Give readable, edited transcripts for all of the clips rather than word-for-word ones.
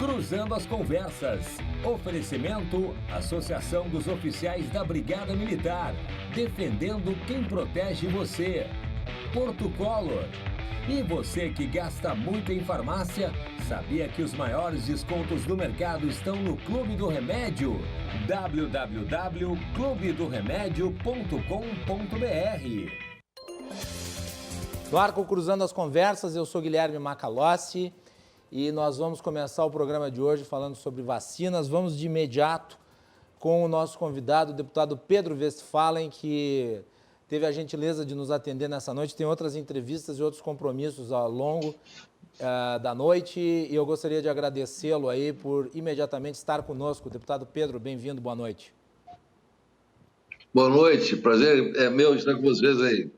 Cruzando as Conversas. Oferecimento: Associação dos Oficiais da Brigada Militar. Defendendo quem protege você. Porto Color. E você que gasta muito em farmácia, sabia que os maiores descontos do mercado estão no Clube do Remédio? www.clubedoremedio.com.br. No Arco Cruzando as Conversas, eu sou Guilherme Macalossi e nós vamos começar o programa de hoje falando sobre vacinas. Vamos de imediato com o nosso convidado, o deputado Pedro Westphalen, que teve a gentileza de nos atender nessa noite. Tem outras entrevistas e outros compromissos ao longo da noite e eu gostaria de agradecê-lo aí por imediatamente estar conosco. Deputado Pedro, bem-vindo, boa noite. Boa noite, prazer é meu estar com vocês aí.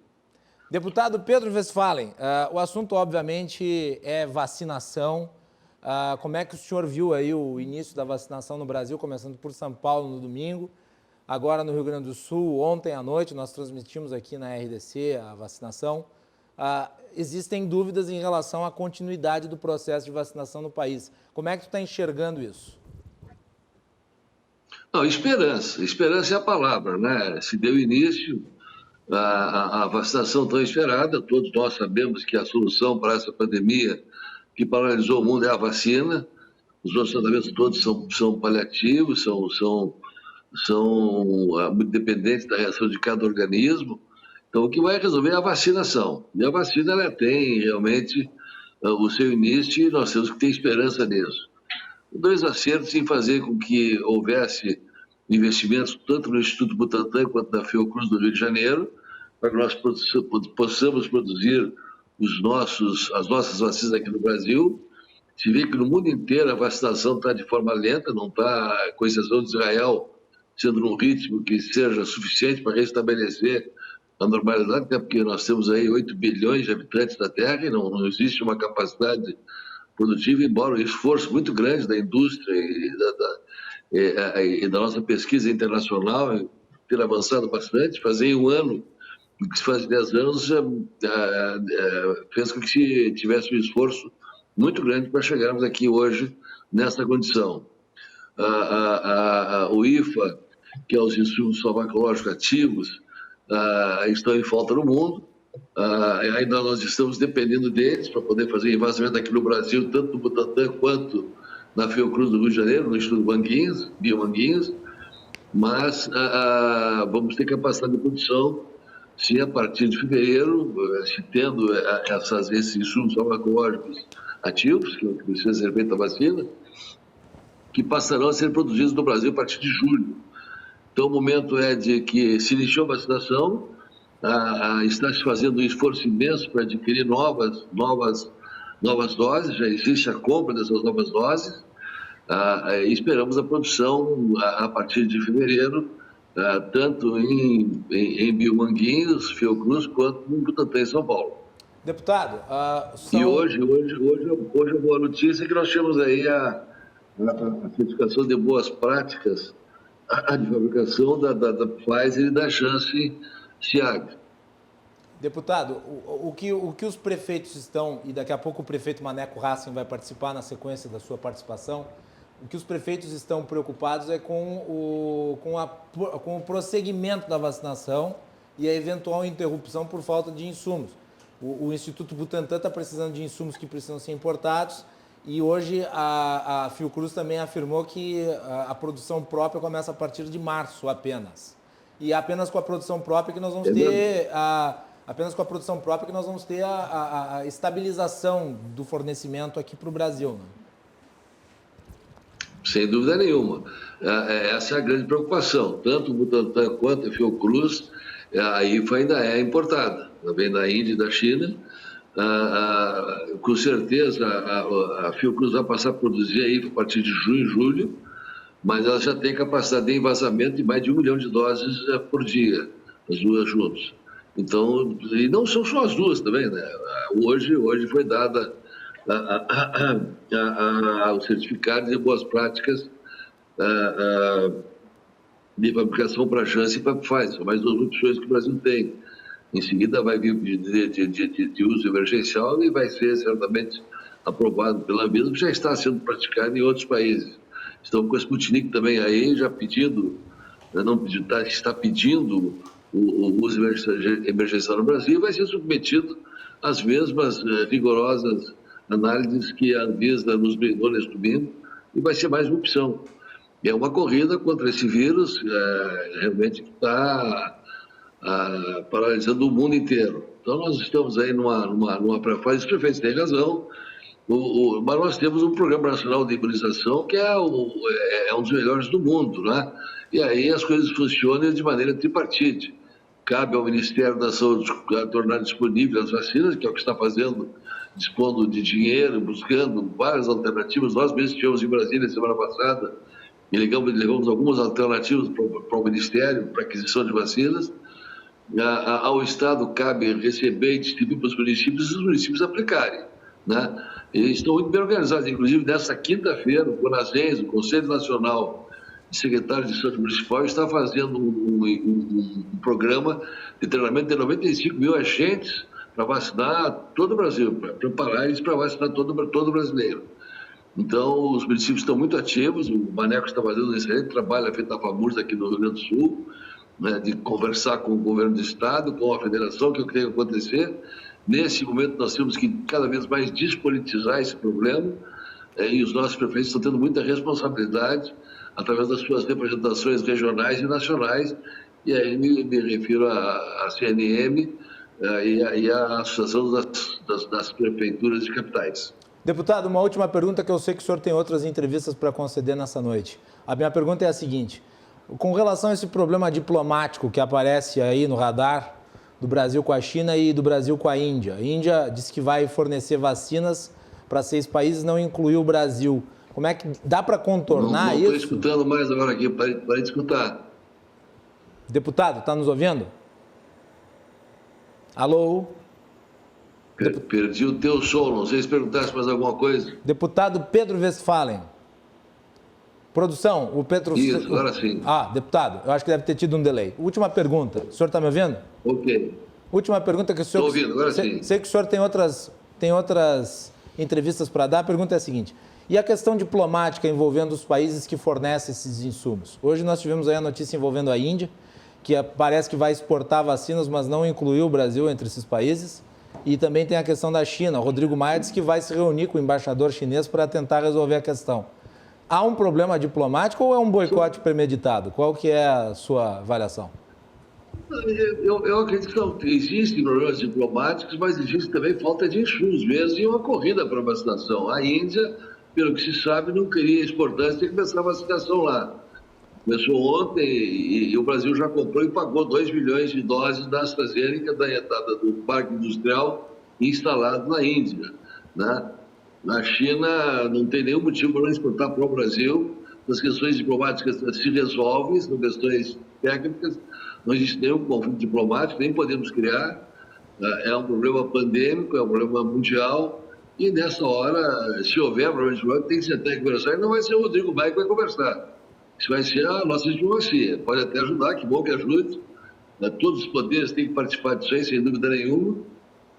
Deputado Pedro Westphalen, o assunto obviamente é vacinação. Como é que o senhor viu aí o início da vacinação no Brasil, começando por São Paulo no domingo, agora no Rio Grande do Sul, ontem à noite nós transmitimos aqui na RDC a vacinação. Existem dúvidas em relação à continuidade do processo de vacinação no país. Como é que tu está enxergando isso? Não, esperança é a palavra, né? Se deu início a vacinação tão esperada, todos nós sabemos que a solução para essa pandemia que paralisou o mundo é a vacina. Os outros tratamentos todos são paliativos, são muito dependentes da reação de cada organismo. Então, o que vai resolver é a vacinação. E a vacina, ela tem realmente o seu início e nós temos que ter esperança nisso. Dois acertos em fazer com que houvesse investimentos tanto no Instituto Butantan quanto na Fiocruz do Rio de Janeiro, para que nós possamos produzir as nossas vacinas aqui no Brasil. Se vê que no mundo inteiro a vacinação está de forma lenta, não está, com exceção de Israel, sendo num ritmo que seja suficiente para restabelecer a normalidade, até porque nós temos aí 8 bilhões de habitantes da Terra e não existe uma capacidade produtiva, embora o esforço muito grande da indústria e da nossa pesquisa internacional ter avançado bastante. Fazer um ano, o que se faz 10 anos, fez com que tivesse um esforço muito grande para chegarmos aqui hoje nessa condição. O IFA, que é os insumos farmacológicos ativos, estão em falta no mundo. Ainda nós estamos dependendo deles para poder fazer envasamento aqui no Brasil, tanto no Butantan quanto na Fiocruz do Rio de Janeiro, no Instituto Biomanguinhos, mas vamos ter capacidade de produção, sim, a partir de fevereiro, se tendo esses insumos farmacológicos ativos, que precisa ser feita a vacina, que passarão a ser produzidos no Brasil a partir de julho. Então, o momento é de que se iniciou a vacinação, está se fazendo um esforço imenso para adquirir novas doses, já existe a compra dessas novas doses, esperamos a produção a partir de fevereiro, tanto em Biomanguinhos, Fiocruz, quanto no Butantan, em São Paulo. Deputado, E hoje a boa notícia é que nós temos aí a certificação de boas práticas de fabricação da Pfizer e da Janssen Ciag. Deputado, o que os prefeitos estão, e daqui a pouco o prefeito Maneco Hassen vai participar na sequência da sua participação, o que os prefeitos estão preocupados é com o prosseguimento da vacinação e a eventual interrupção por falta de insumos. O Instituto Butantan está precisando de insumos que precisam ser importados e hoje a Fiocruz também afirmou que a produção própria começa a partir de março apenas. E apenas com a produção própria que nós vamos ter a estabilização do fornecimento aqui para o Brasil, né? Sem dúvida nenhuma. Essa é a grande preocupação. Tanto o Butantan quanto a Fiocruz, a IFA ainda é importada. Ela vem da Índia e da China. Com certeza a Fiocruz vai passar a produzir a IFA a partir de junho, julho, mas ela já tem capacidade de envasamento de mais de 1 milhão de doses por dia, as duas juntas. Então, e não são só as duas também, né? Hoje foi dada o certificado de boas práticas de fabricação para a Janssen e para a Pfizer. São mais 2 opções que o Brasil tem. Em seguida vai vir de uso emergencial e vai ser certamente aprovado pela Anvisa, que já está sendo praticado em outros países. Estamos com a Sputnik também aí, já pedindo, não pedindo, está pedindo o uso emergencial no Brasil, vai ser submetido às mesmas rigorosas análises que a Anvisa nos brindou neste domingo, e vai ser mais uma opção. É uma corrida contra esse vírus, realmente que está paralisando o mundo inteiro. Então, nós estamos aí numa pré-fase, os prefeitos têm razão, mas nós temos um Programa Nacional de Imunização que é um dos melhores do mundo, né? E aí as coisas funcionam de maneira tripartite. Cabe ao Ministério da Saúde tornar disponíveis as vacinas, que é o que está fazendo, dispondo de dinheiro, buscando várias alternativas. Nós mesmos estivemos em Brasília semana passada e levamos algumas alternativas para o Ministério para aquisição de vacinas. Ao Estado cabe receber e distribuir para os municípios e os municípios aplicarem, né? E estão muito bem organizados. Inclusive, nesta quinta-feira, o CONASENS, o Conselho Nacional de Secretários de Saúde Municipal, está fazendo um programa de treinamento de 95 mil agentes para vacinar todo o Brasil, para preparar eles para vacinar todo brasileiro. Então, os municípios estão muito ativos, o Maneco está fazendo um excelente trabalho, feito na FAMURS aqui no Rio Grande do Sul, né, de conversar com o governo do Estado, com a federação, que é o que tem que acontecer. Nesse momento, nós temos que cada vez mais despolitizar esse problema, e os nossos prefeitos estão tendo muita responsabilidade através das suas representações regionais e nacionais, e aí me refiro à CNM e à Associação das Prefeituras de Capitais. Deputado, uma última pergunta, que eu sei que o senhor tem outras entrevistas para conceder nessa noite. A minha pergunta é a seguinte: com relação a esse problema diplomático que aparece aí no radar do Brasil com a China e do Brasil com a Índia. A Índia disse que vai fornecer vacinas para 6 países, não incluiu o Brasil. Como é que dá para contornar isso? Não estou escutando mais agora aqui, parei de escutar. Deputado, está nos ouvindo? Alô? Perdi o teu som, não sei se perguntasse mais alguma coisa. Deputado Pedro Westphalen. Produção, o Pedro... Isso, agora sim. Deputado, eu acho que deve ter tido um delay. Última pergunta, o senhor está me ouvindo? Ok. Última pergunta que o senhor... Estou ouvindo, agora sim. Sei que o senhor tem outras entrevistas para dar. A pergunta é a seguinte: e a questão diplomática envolvendo os países que fornecem esses insumos? Hoje nós tivemos aí a notícia envolvendo a Índia, que parece que vai exportar vacinas, mas não incluiu o Brasil entre esses países. E também tem a questão da China. O Rodrigo Maia disse que vai se reunir com o embaixador chinês para tentar resolver a questão. Há um problema diplomático ou é um boicote premeditado? Qual que é a sua avaliação? Eu acredito que existem problemas diplomáticos, mas existe também falta de insumos mesmo e uma corrida para a vacinação. A Índia, pelo que se sabe, não queria exportar, tem que começar a vacinação lá. Começou ontem e o Brasil já comprou e pagou 2 milhões de doses da AstraZeneca, do parque industrial instalado na Índia, né? Na China não tem nenhum motivo para não exportar para o Brasil. As questões diplomáticas se resolvem, são questões técnicas, não existe nenhum conflito diplomático, nem podemos criar. É um problema pandêmico, é um problema mundial, e nessa hora, se houver problema diplomático, tem que sentar e conversar, e não vai ser o Rodrigo Maia que vai conversar. Isso vai ser a nossa diplomacia. Pode até ajudar, que bom que ajude. Todos os poderes têm que participar disso aí, sem dúvida nenhuma.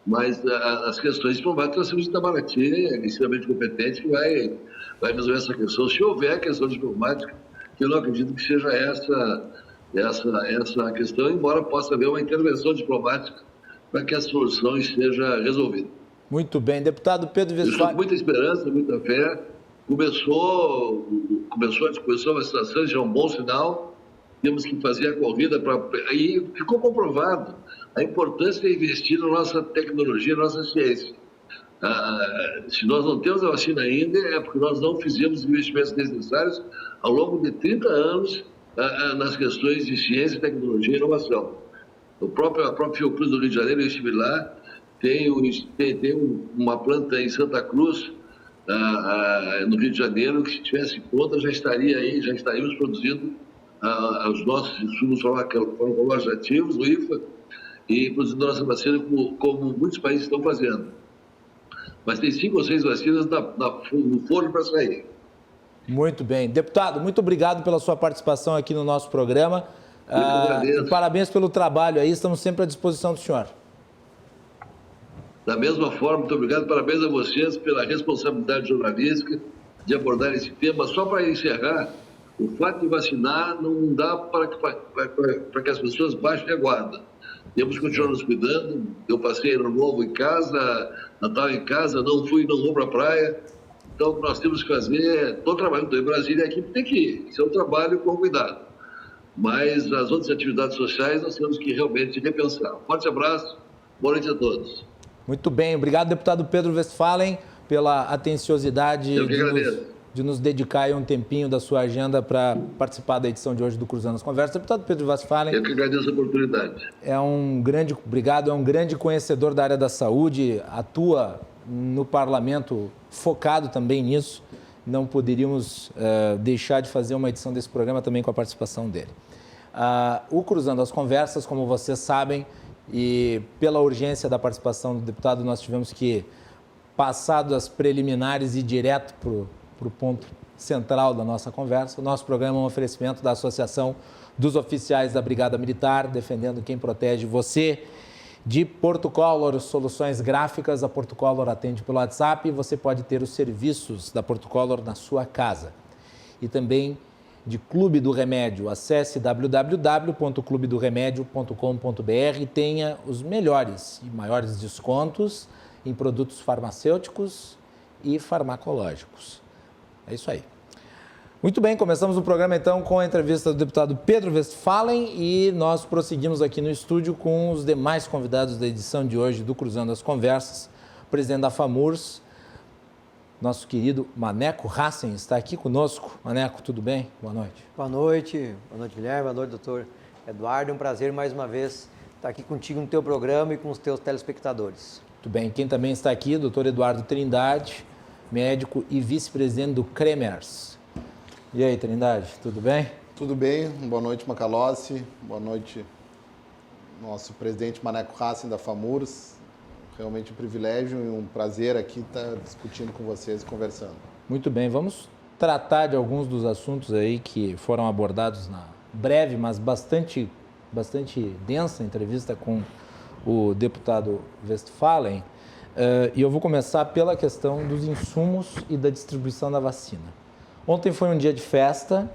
Mas as questões diplomáticas, nós temos Itamaraty, extremamente competente, que vai resolver essa questão. Se houver questão diplomática, eu não acredito que seja essa a questão, embora possa haver uma intervenção diplomática para que a solução esteja resolvida. Muito bem. Deputado Pedro Westphalen. Eu estou com muita esperança, muita fé. Começou a vacinação, já é um bom sinal. Temos que fazer a corrida e ficou comprovado a importância de investir na nossa tecnologia, na nossa ciência. Se nós não temos a vacina ainda, é porque nós não fizemos os investimentos necessários ao longo de 30 anos nas questões de ciência, tecnologia e inovação. A própria Fiocruz do Rio de Janeiro, eu estive lá, tem uma planta em Santa Cruz, no Rio de Janeiro, que se tivesse pronta já estaríamos produzindo os nossos insumos farmacológicos ativos, o IFA, e produzindo nossa vacina como muitos países estão fazendo. Mas tem 5 ou 6 vacinas no forno para sair. Muito bem. Deputado, muito obrigado pela sua participação aqui no nosso programa. Muito parabéns pelo trabalho aí, estamos sempre à disposição do senhor. Da mesma forma, muito obrigado, parabéns a vocês pela responsabilidade jornalística de abordar esse tema. Só para encerrar, o fato de vacinar não dá para que as pessoas baixem a guarda. Temos que continuar nos cuidando. Eu passei Ano Novo em casa, Natal em casa, não vou para a praia. Então, o que nós temos que fazer, estou trabalhando, estou em Brasília, a equipe tem que ir. Isso é um trabalho com cuidado. Mas as outras atividades sociais nós temos que realmente repensar. Forte abraço, boa noite a todos. Muito bem, obrigado, deputado Pedro Westphalen, pela atenciosidade de nos dedicar aí um tempinho da sua agenda para participar da edição de hoje do Cruzando as Conversas. Deputado Pedro Westphalen... Eu que agradeço a oportunidade. Obrigado, é um grande conhecedor da área da saúde, atua no parlamento focado também nisso. Não poderíamos deixar de fazer uma edição desse programa também com a participação dele. O Cruzando as Conversas, como vocês sabem, e pela urgência da participação do deputado, nós tivemos que passar das preliminares e ir direto para o ponto central da nossa conversa. O nosso programa é um oferecimento da Associação dos Oficiais da Brigada Militar, defendendo quem protege você. De Portucolor, soluções gráficas, a Portucolor atende pelo WhatsApp e você pode ter os serviços da Portucolor na sua casa. E também de Clube do Remédio, acesse www.clubedoremedio.com.br e tenha os melhores e maiores descontos em produtos farmacêuticos e farmacológicos. É isso aí. Muito bem, começamos o programa então com a entrevista do deputado Pedro Westphalen e nós prosseguimos aqui no estúdio com os demais convidados da edição de hoje do Cruzando as Conversas. O presidente da FAMURS, nosso querido Maneco Hassen, está aqui conosco. Maneco, tudo bem? Boa noite. Boa noite, Guilherme, boa noite, doutor Eduardo. É um prazer mais uma vez estar aqui contigo no teu programa e com os teus telespectadores. Muito bem, quem também está aqui, doutor Eduardo Trindade, médico e vice-presidente do CREMERS. E aí, Trindade, tudo bem? Tudo bem, boa noite, Macalossi, boa noite, nosso presidente Maneco Hassen da FAMURS. Realmente um privilégio e um prazer aqui estar discutindo com vocês e conversando. Muito bem, vamos tratar de alguns dos assuntos aí que foram abordados na breve, mas bastante densa entrevista com o deputado Westphalen. E eu vou começar pela questão dos insumos e da distribuição da vacina. Ontem foi um dia de festa,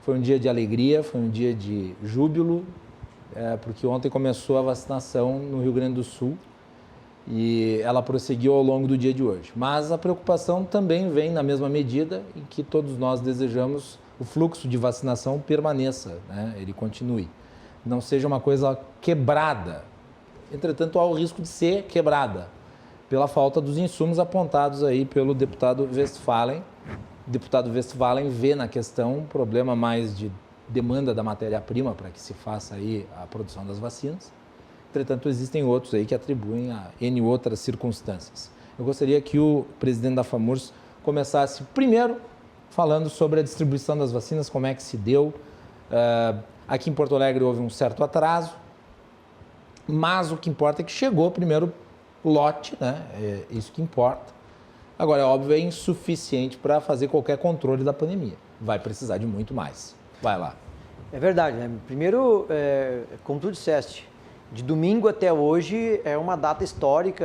foi um dia de alegria, foi um dia de júbilo, porque ontem começou a vacinação no Rio Grande do Sul e ela prosseguiu ao longo do dia de hoje. Mas a preocupação também vem na mesma medida em que todos nós desejamos o fluxo de vacinação permaneça, né? Ele continue, não seja uma coisa quebrada. Entretanto, há o risco de ser quebrada pela falta dos insumos apontados aí pelo deputado Westphalen. O deputado Westphalen vê na questão um problema mais de demanda da matéria-prima para que se faça aí a produção das vacinas. Entretanto, existem outros aí que atribuem a N outras circunstâncias. Eu gostaria que o presidente da FAMURS começasse primeiro falando sobre a distribuição das vacinas, como é que se deu. Aqui em Porto Alegre houve um certo atraso, mas o que importa é que chegou o primeiro lote, né? É isso que importa. Agora, é óbvio, é insuficiente para fazer qualquer controle da pandemia. Vai precisar de muito mais. Vai lá. É verdade, né? Primeiro, como tu disseste, de domingo até hoje é uma data histórica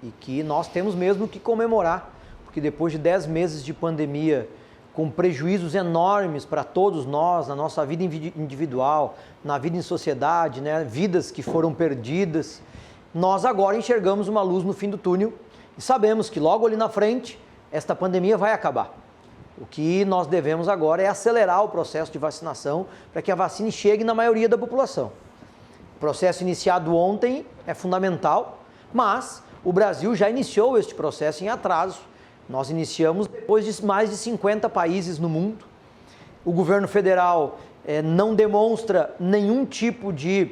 e que nós temos mesmo que comemorar, porque depois de 10 meses de pandemia, com prejuízos enormes para todos nós, na nossa vida individual, na vida em sociedade, né? Vidas que foram perdidas, nós agora enxergamos uma luz no fim do túnel e sabemos que logo ali na frente, esta pandemia vai acabar. O que nós devemos agora é acelerar o processo de vacinação para que a vacina chegue na maioria da população. O processo iniciado ontem é fundamental, mas o Brasil já iniciou este processo em atraso. Nós iniciamos depois de mais de 50 países no mundo. O governo federal não demonstra nenhum tipo de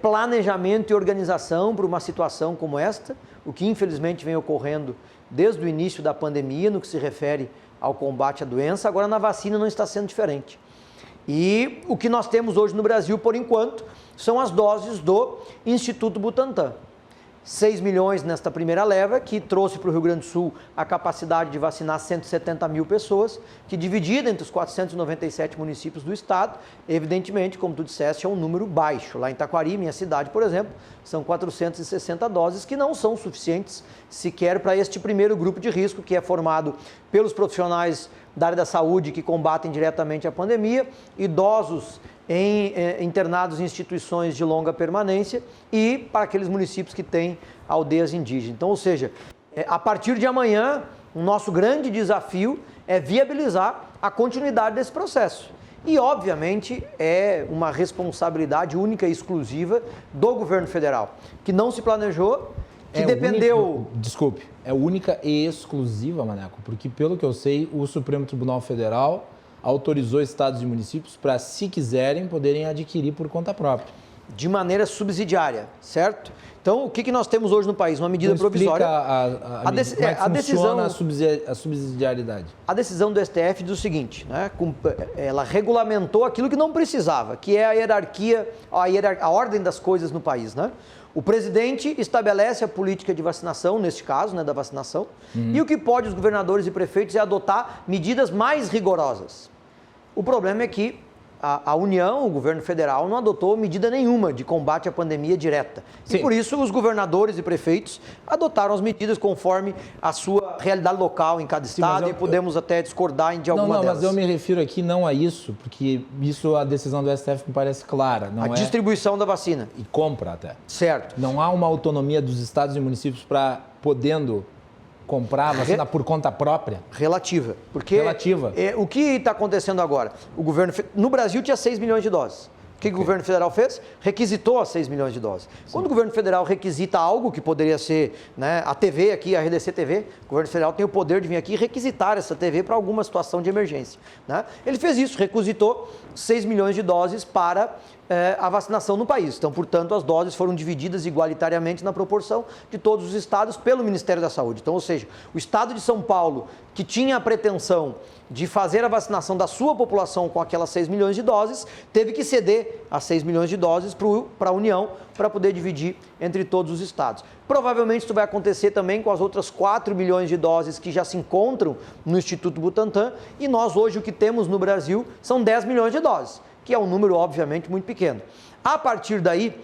planejamento e organização para uma situação como esta, o que infelizmente vem ocorrendo desde o início da pandemia, no que se refere ao combate à doença. Agora na vacina não está sendo diferente. E o que nós temos hoje no Brasil, por enquanto, são as doses do Instituto Butantan. 6 milhões nesta primeira leva, que trouxe para o Rio Grande do Sul a capacidade de vacinar 170 mil pessoas, que dividida entre os 497 municípios do estado, evidentemente, como tu disseste, é um número baixo. Lá em Taquari, minha cidade, por exemplo, são 460 doses, que não são suficientes sequer para este primeiro grupo de risco, que é formado pelos profissionais da área da saúde que combatem diretamente a pandemia, idosos internados em instituições de longa permanência e para aqueles municípios que têm aldeias indígenas. Então, ou seja, a partir de amanhã, o nosso grande desafio é viabilizar a continuidade desse processo. E, obviamente, é uma responsabilidade única e exclusiva do governo federal, que não se planejou, que dependeu... Desculpe, é única e exclusiva, Maneco, porque, pelo que eu sei, o Supremo Tribunal Federal autorizou estados e municípios para, se quiserem, poderem adquirir por conta própria. De maneira subsidiária, certo? Então, o que nós temos hoje no país? Uma medida provisória. A decisão, a subsidiariedade. A decisão do STF diz o seguinte, né? Ela regulamentou aquilo que não precisava, que é a hierarquia, a ordem das coisas no país, né? O presidente estabelece a política de vacinação, neste caso, né, da vacinação, e o que pode os governadores e prefeitos é adotar medidas mais rigorosas. O problema é que a União, o governo federal, não adotou medida nenhuma de combate à pandemia direta. Sim. E por isso os governadores e prefeitos adotaram as medidas conforme a sua realidade local em cada estado. Sim, e podemos até discordar de alguma delas. Mas eu me refiro aqui não a isso, porque isso a decisão do STF me parece clara. Não distribuição da vacina. E compra até. Certo. Não há uma autonomia dos estados e municípios para podendo comprar a vacina por conta própria? Relativa. Porque o que está acontecendo agora? No Brasil tinha 6 milhões de doses. O que o governo federal fez? Requisitou as 6 milhões de doses. Sim. Quando o governo federal requisita algo que poderia ser, né, a TV aqui, a RDC TV, o governo federal tem o poder de vir aqui e requisitar essa TV para alguma situação de emergência, né? Ele fez isso, requisitou 6 milhões de doses para a vacinação no país. Então, portanto, as doses foram divididas igualitariamente na proporção de todos os estados pelo Ministério da Saúde. Então, ou seja, o estado de São Paulo, que tinha a pretensão de fazer a vacinação da sua população com aquelas 6 milhões de doses, teve que ceder as 6 milhões de doses para a União para poder dividir entre todos os estados. Provavelmente isso vai acontecer também com as outras 4 milhões de doses que já se encontram no Instituto Butantan, e nós hoje o que temos no Brasil são 10 milhões de doses, que é um número obviamente muito pequeno. A partir daí,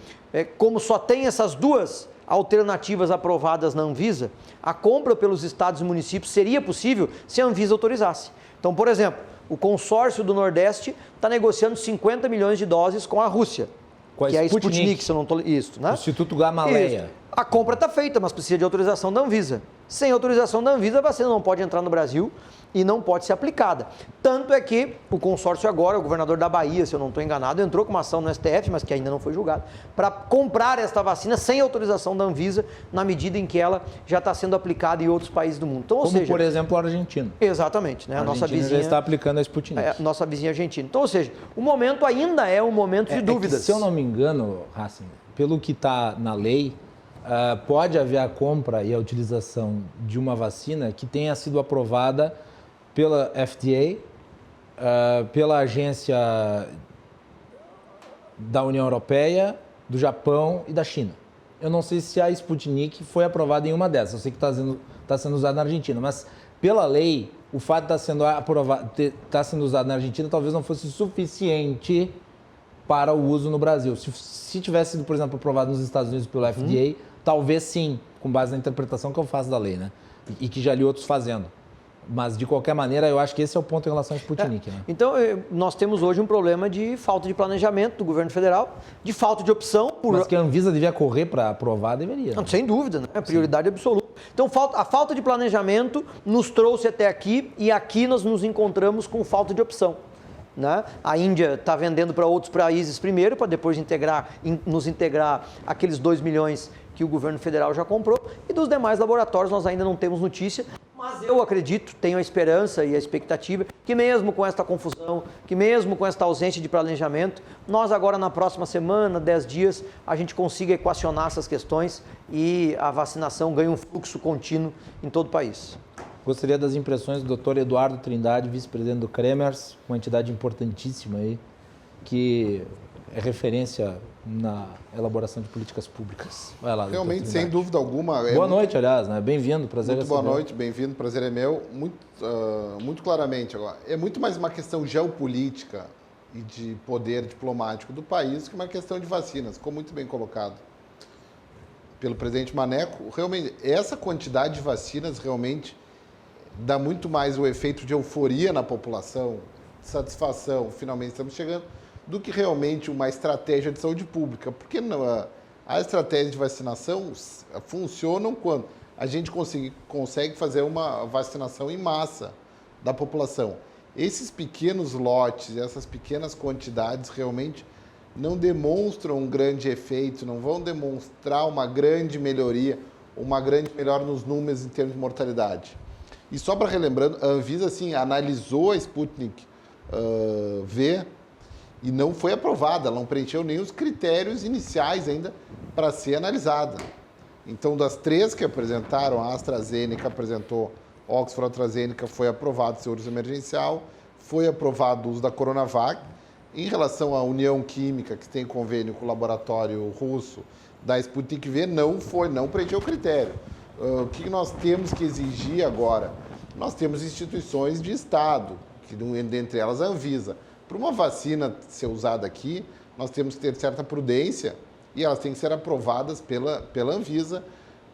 como só tem essas duas alternativas aprovadas na Anvisa, a compra pelos estados e municípios seria possível se a Anvisa autorizasse. Então, por exemplo, o consórcio do Nordeste está negociando 50 milhões de doses com a Rússia, que é a Sputnik, se eu não estou... Isso, né? Instituto Gamaleya. Isso. A compra está feita, mas precisa de autorização da Anvisa. Sem autorização da Anvisa, a vacina não pode entrar no Brasil e não pode ser aplicada. Tanto é que o consórcio agora, o governador da Bahia, se eu não estou enganado, entrou com uma ação no STF, mas que ainda não foi julgada, para comprar esta vacina sem autorização da Anvisa, na medida em que ela já está sendo aplicada em outros países do mundo. Então, ou seja, por exemplo, a Argentina. Exatamente. Né? A nossa vizinha já está aplicando a Sputnik. Nossa vizinha argentina. Então, ou seja, o momento ainda é um momento de dúvidas. Que, se eu não me engano, Racing, pelo que está na lei, pode haver a compra e a utilização de uma vacina que tenha sido aprovada pela FDA, pela agência da União Europeia, do Japão e da China. Eu não sei se a Sputnik foi aprovada em uma dessas, eu sei que está sendo usada na Argentina, mas pela lei, o fato de estar sendo usado na Argentina talvez não fosse suficiente para o uso no Brasil. Se tivesse sido, por exemplo, aprovado nos Estados Unidos pelo FDA, talvez sim, com base na interpretação que eu faço da lei, né? E que já li outros fazendo. Mas, de qualquer maneira, eu acho que esse é o ponto em relação à Sputnik. Né? Então, nós temos hoje um problema de falta de planejamento do governo federal, de falta de opção. Mas que a Anvisa devia correr para aprovar, deveria. Não, sem dúvida, né? É prioridade absoluta. Então, a falta de planejamento nos trouxe até aqui, e aqui nós nos encontramos com falta de opção. Né? A Índia está vendendo para outros países primeiro, para depois nos integrar aqueles 2 milhões que o governo federal já comprou, e dos demais laboratórios nós ainda não temos notícia, mas eu acredito, tenho a esperança e a expectativa que mesmo com esta confusão, que mesmo com esta ausência de planejamento, nós agora na próxima semana, 10 dias, a gente consiga equacionar essas questões e a vacinação ganhe um fluxo contínuo em todo o país. Gostaria das impressões do Dr. Eduardo Trindade, vice-presidente do Cremers, uma entidade importantíssima aí que é referência na elaboração de políticas públicas. Vai lá, Realmente, sem dúvida alguma. Boa noite, aliás, né? Bem-vindo, prazer muito boa noite, bem-vindo, prazer é meu. Muito claramente agora, é muito mais uma questão geopolítica e de poder diplomático do país que uma questão de vacinas, ficou muito bem colocado pelo presidente Maneco. Realmente, essa quantidade de vacinas realmente dá muito mais o efeito de euforia na população, satisfação, finalmente estamos chegando, do que realmente uma estratégia de saúde pública. Porque não, a estratégia de vacinação funciona quando a gente consegue fazer uma vacinação em massa da população. Esses pequenos lotes, essas pequenas quantidades realmente não demonstram um grande efeito, não vão demonstrar uma grande melhoria, uma grande melhora nos números em termos de mortalidade. E só para relembrando, a Anvisa assim, analisou a Sputnik V e não foi aprovada, ela não preencheu nem os critérios iniciais ainda para ser analisada. Então, das 3 que apresentaram, a AstraZeneca apresentou, Oxford AstraZeneca foi aprovado seu uso emergencial, foi aprovado o uso da Coronavac. Em relação à União Química, que tem convênio com o laboratório russo da Sputnik V, não preencheu o critério. O que nós temos que exigir agora? Nós temos instituições de Estado, que dentre elas a Anvisa. Para uma vacina ser usada aqui, nós temos que ter certa prudência e elas têm que ser aprovadas pela Anvisa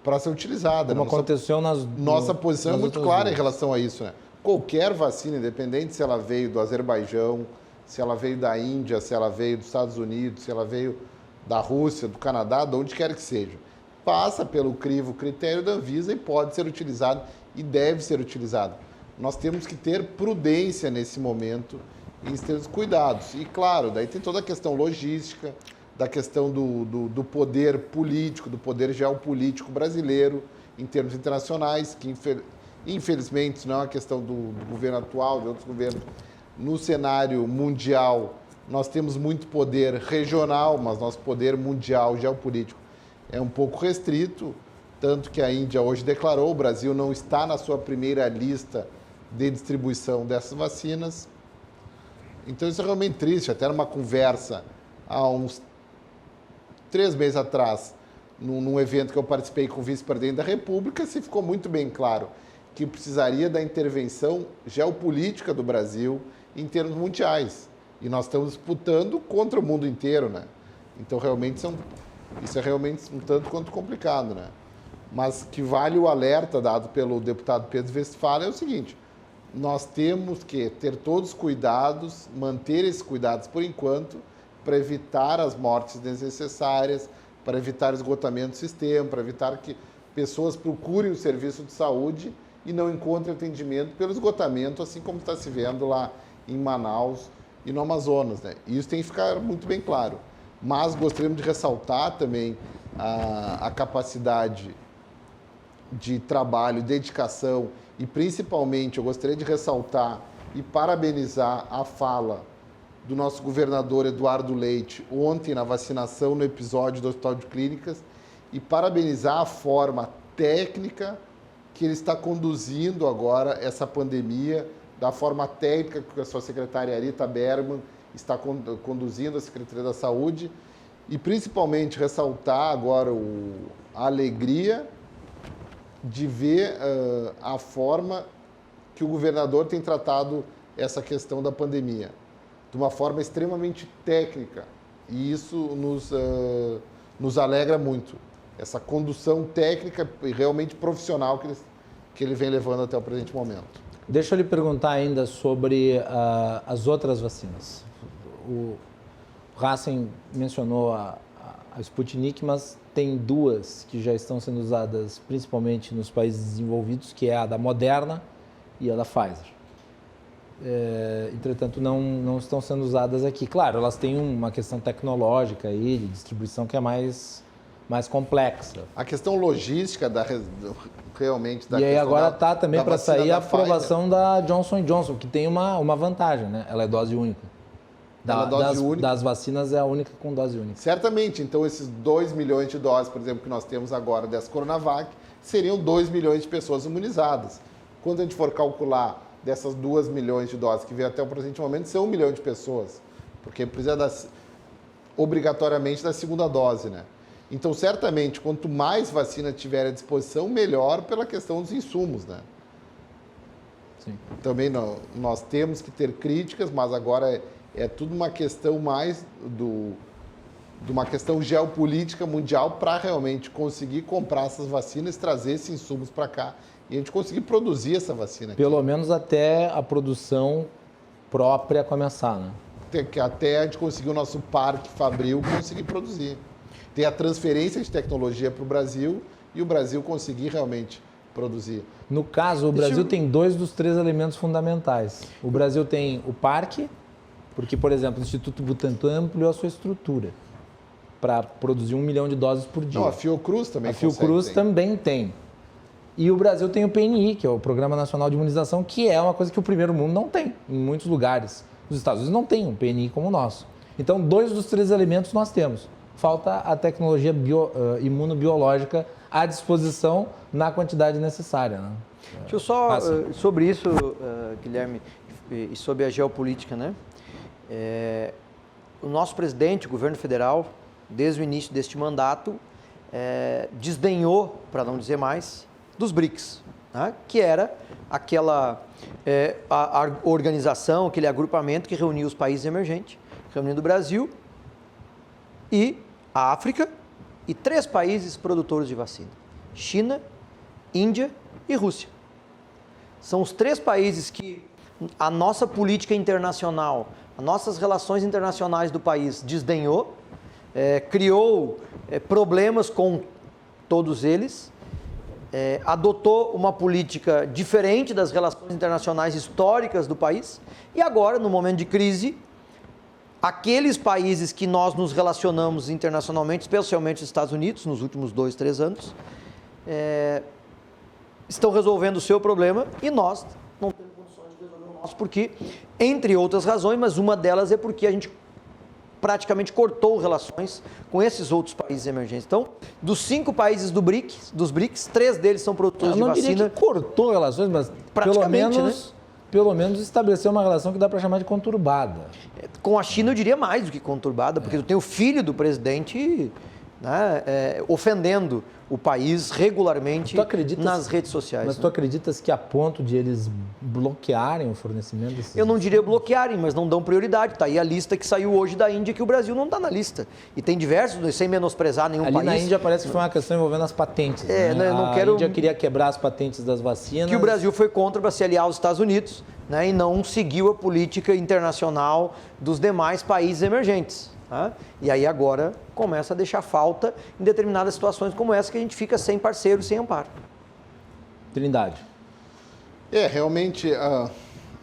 para ser utilizada. Como aconteceu nossa posição é muito clara em vezes. relação a isso, né? Qualquer vacina, independente se ela veio do Azerbaijão, se ela veio da Índia, se ela veio dos Estados Unidos, se ela veio da Rússia, do Canadá, de onde quer que seja, passa pelo critério da Anvisa e pode ser utilizado e deve ser utilizado. Nós temos que ter prudência nesse momento em ter os cuidados. E, claro, daí tem toda a questão logística, da questão do poder político, do poder geopolítico brasileiro em termos internacionais, que infelizmente isso não é uma questão do governo atual, de outros governos. No cenário mundial, nós temos muito poder regional, mas nosso poder mundial geopolítico é um pouco restrito, tanto que a Índia hoje declarou, o Brasil não está na sua primeira lista de distribuição dessas vacinas. Então isso é realmente triste, até numa conversa há uns 3 meses atrás, num evento que eu participei com o vice-presidente da República, se ficou muito bem claro que precisaria da intervenção geopolítica do Brasil em termos mundiais. E nós estamos disputando contra o mundo inteiro, né? Então, realmente, isso é realmente um tanto quanto complicado, né? Mas que vale o alerta dado pelo deputado Pedro Westphalen é o seguinte: nós temos que ter todos os cuidados, manter esses cuidados por enquanto, para evitar as mortes desnecessárias, para evitar esgotamento do sistema, para evitar que pessoas procurem o serviço de saúde e não encontrem atendimento pelo esgotamento, assim como está se vendo lá em Manaus e no Amazonas, né? E isso tem que ficar muito bem claro. Mas gostaríamos de ressaltar também a capacidade de trabalho, dedicação e, principalmente, eu gostaria de ressaltar e parabenizar a fala do nosso governador Eduardo Leite ontem na vacinação no episódio do Hospital de Clínicas e parabenizar a forma técnica que ele está conduzindo agora essa pandemia, da forma técnica que a sua secretária Arita Bergman está conduzindo a Secretaria da Saúde e, principalmente, ressaltar agora a alegria de ver a forma que o governador tem tratado essa questão da pandemia, de uma forma extremamente técnica, e isso nos alegra muito. Essa condução técnica e realmente profissional que ele vem levando até o presente momento. Deixa eu lhe perguntar ainda sobre as outras vacinas. O Hassen mencionou a Sputnik, mas tem 2 que já estão sendo usadas principalmente nos países desenvolvidos, que é a da Moderna e a da Pfizer. Entretanto, não estão sendo usadas aqui. Claro, elas têm uma questão tecnológica aí, de distribuição que é mais complexa. A questão logística realmente da E aí questão agora está também para vacina sair a da Pfizer. aprovação da Johnson & Johnson, que tem uma vantagem, né? Ela é dose única. Das vacinas é a única com dose única. Certamente. Então, esses 2 milhões de doses, por exemplo, que nós temos agora dessa Coronavac, seriam 2 milhões de pessoas imunizadas. Quando a gente for calcular dessas 2 milhões de doses que vem até o presente momento, são 1 milhão de pessoas porque precisa obrigatoriamente da segunda dose, né? Então, certamente, quanto mais vacina tiver à disposição, melhor pela questão dos insumos, né? Sim. Também nós temos que ter críticas, mas agora é tudo uma questão mais de uma questão geopolítica mundial para realmente conseguir comprar essas vacinas, trazer esses insumos para cá e a gente conseguir produzir essa vacina aqui. Pelo menos até a produção própria começar, né? Até a gente conseguir o nosso parque fabril conseguir produzir. Ter a transferência de tecnologia para o Brasil e o Brasil conseguir realmente produzir. No caso, o Brasil tem 2 dos 3 elementos fundamentais. O Brasil tem o parque, porque, por exemplo, o Instituto Butantan ampliou a sua estrutura para produzir 1 milhão de doses por dia. Não, a Fiocruz também A Fiocruz também tem. E o Brasil tem o PNI, que é o Programa Nacional de Imunização, que é uma coisa que o primeiro mundo não tem, em muitos lugares. Os Estados Unidos não têm um PNI como o nosso. Então, 2 dos 3 elementos nós temos. Falta a tecnologia imunobiológica à disposição na quantidade necessária. Né? Deixa eu só, sobre isso, Guilherme, e sobre a geopolítica, né? O nosso presidente, o governo federal, desde o início deste mandato, desdenhou, para não dizer mais, dos BRICS, né? Que era aquela a organização, aquele agrupamento que reunia os países emergentes, reunindo o Brasil e a África e 3 países produtores de vacina: China, Índia e Rússia. São os 3 países que a nossa política internacional, as nossas relações internacionais do país desdenhou, criou problemas com todos eles, adotou uma política diferente das relações internacionais históricas do país e agora, no momento de crise, aqueles países que nós nos relacionamos internacionalmente, especialmente os Estados Unidos, nos últimos 2, 3 anos, estão resolvendo o seu problema e nós não temos condições de resolver o nosso, porque, entre outras razões, mas uma delas é porque a gente praticamente cortou relações com esses outros países emergentes. Então, dos 5 países dos BRICS, 3 deles são produtores de vacina. Eu não diria que cortou relações, mas pelo menos estabeleceu uma relação que dá para chamar de conturbada. Com a China eu diria mais do que conturbada, porque eu tenho o filho do presidente, né, ofendendo o país regularmente nas redes sociais. Mas tu acreditas que a ponto de eles bloquearem o fornecimento desses... Eu não diria bloquearem, mas não dão prioridade. Está aí a lista que saiu hoje da Índia, que o Brasil não está na lista. E tem diversos, sem menosprezar nenhum país. Ali na Índia parece que foi uma questão envolvendo as patentes. A Índia queria quebrar as patentes das vacinas. Que o Brasil foi contra para se aliar aos Estados Unidos, né, e não seguiu a política internacional dos demais países emergentes. Tá? E aí agora começa a deixar falta em determinadas situações como essa, que a gente fica sem parceiro, sem amparo. Trindade. Realmente,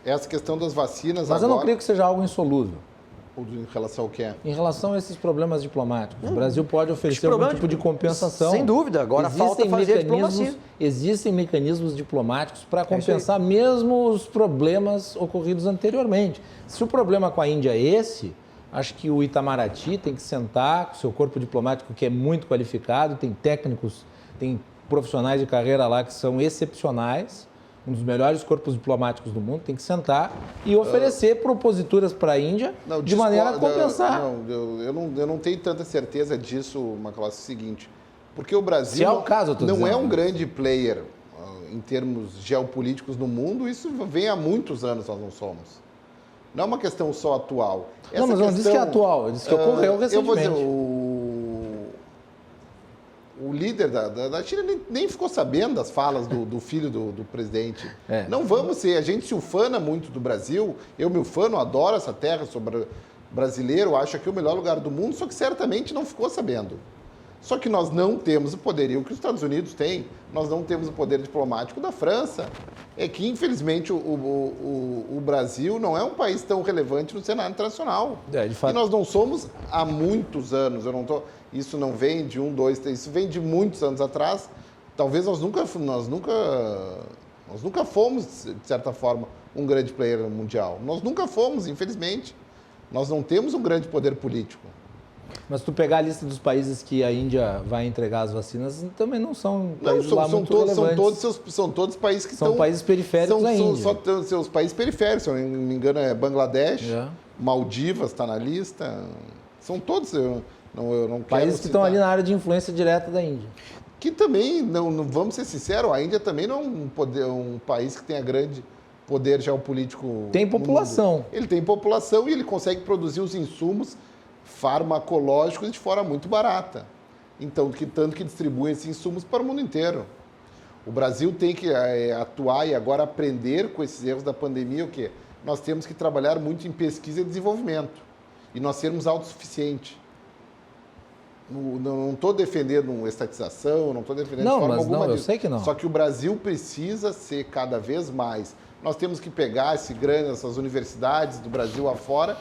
essa questão das vacinas Mas agora... eu não creio que seja algo insolúvel. Em relação ao quê? Em relação a esses problemas diplomáticos. O Brasil pode oferecer algum tipo de compensação. Sem dúvida, agora falta fazer a diplomacia. Existem mecanismos diplomáticos para compensar mesmo os problemas ocorridos anteriormente. Se o problema com a Índia é esse, acho que o Itamaraty tem que sentar com o seu corpo diplomático, que é muito qualificado, tem técnicos, tem profissionais de carreira lá que são excepcionais, um dos melhores corpos diplomáticos do mundo, tem que sentar e oferecer proposituras para a Índia de maneira a compensar. Eu não tenho tanta certeza disso, Macalossi, é o seguinte, porque o Brasil Se é o caso, não é um grande player em termos geopolíticos no mundo, isso vem há muitos anos nós não somos. Não é uma questão só atual. Não, mas eu não disse que é atual, eu disse que ocorreu recentemente. Eu vou dizer, o líder da China nem ficou sabendo das falas do filho do presidente. Não vamos ser, a gente se ufana muito do Brasil, eu me ufano, adoro essa terra, sou brasileiro, acho aqui o melhor lugar do mundo, só que certamente não ficou sabendo. Só que nós não temos o poderio que os Estados Unidos têm, nós não temos o poder diplomático da França. É que, infelizmente, o Brasil não é um país tão relevante no cenário internacional. De fato. E nós não somos há muitos anos. Isso não vem de 1, 2, 3, isso vem de muitos anos atrás. Talvez nós nunca fomos, de certa forma, um grande player mundial. Nós nunca fomos, infelizmente. Nós não temos um grande poder político. Mas se tu pegar a lista dos países que a Índia vai entregar as vacinas, também não são países lá muito relevantes. São todos países que são países periféricos da Índia. São seus países periféricos, se eu não me engano é Bangladesh Maldivas está na lista. São todos, eu não quero Países que estão citar. ali na área de influência direta da Índia. Que também, não vamos ser sinceros, a Índia também não é um país que tenha grande poder geopolítico. Tem no população. mundo. Ele tem população e ele consegue produzir os insumos farmacológicos de forma muito barata. Então, tanto que distribui esses insumos para o mundo inteiro. O Brasil tem que atuar e agora aprender com esses erros da pandemia o quê? Nós temos que trabalhar muito em pesquisa e desenvolvimento. E nós sermos autossuficientes. Não estou defendendo estatização, não estou defendendo de forma alguma eu disso. sei que não. Só que o Brasil precisa ser cada vez mais. Nós temos que pegar essas universidades do Brasil afora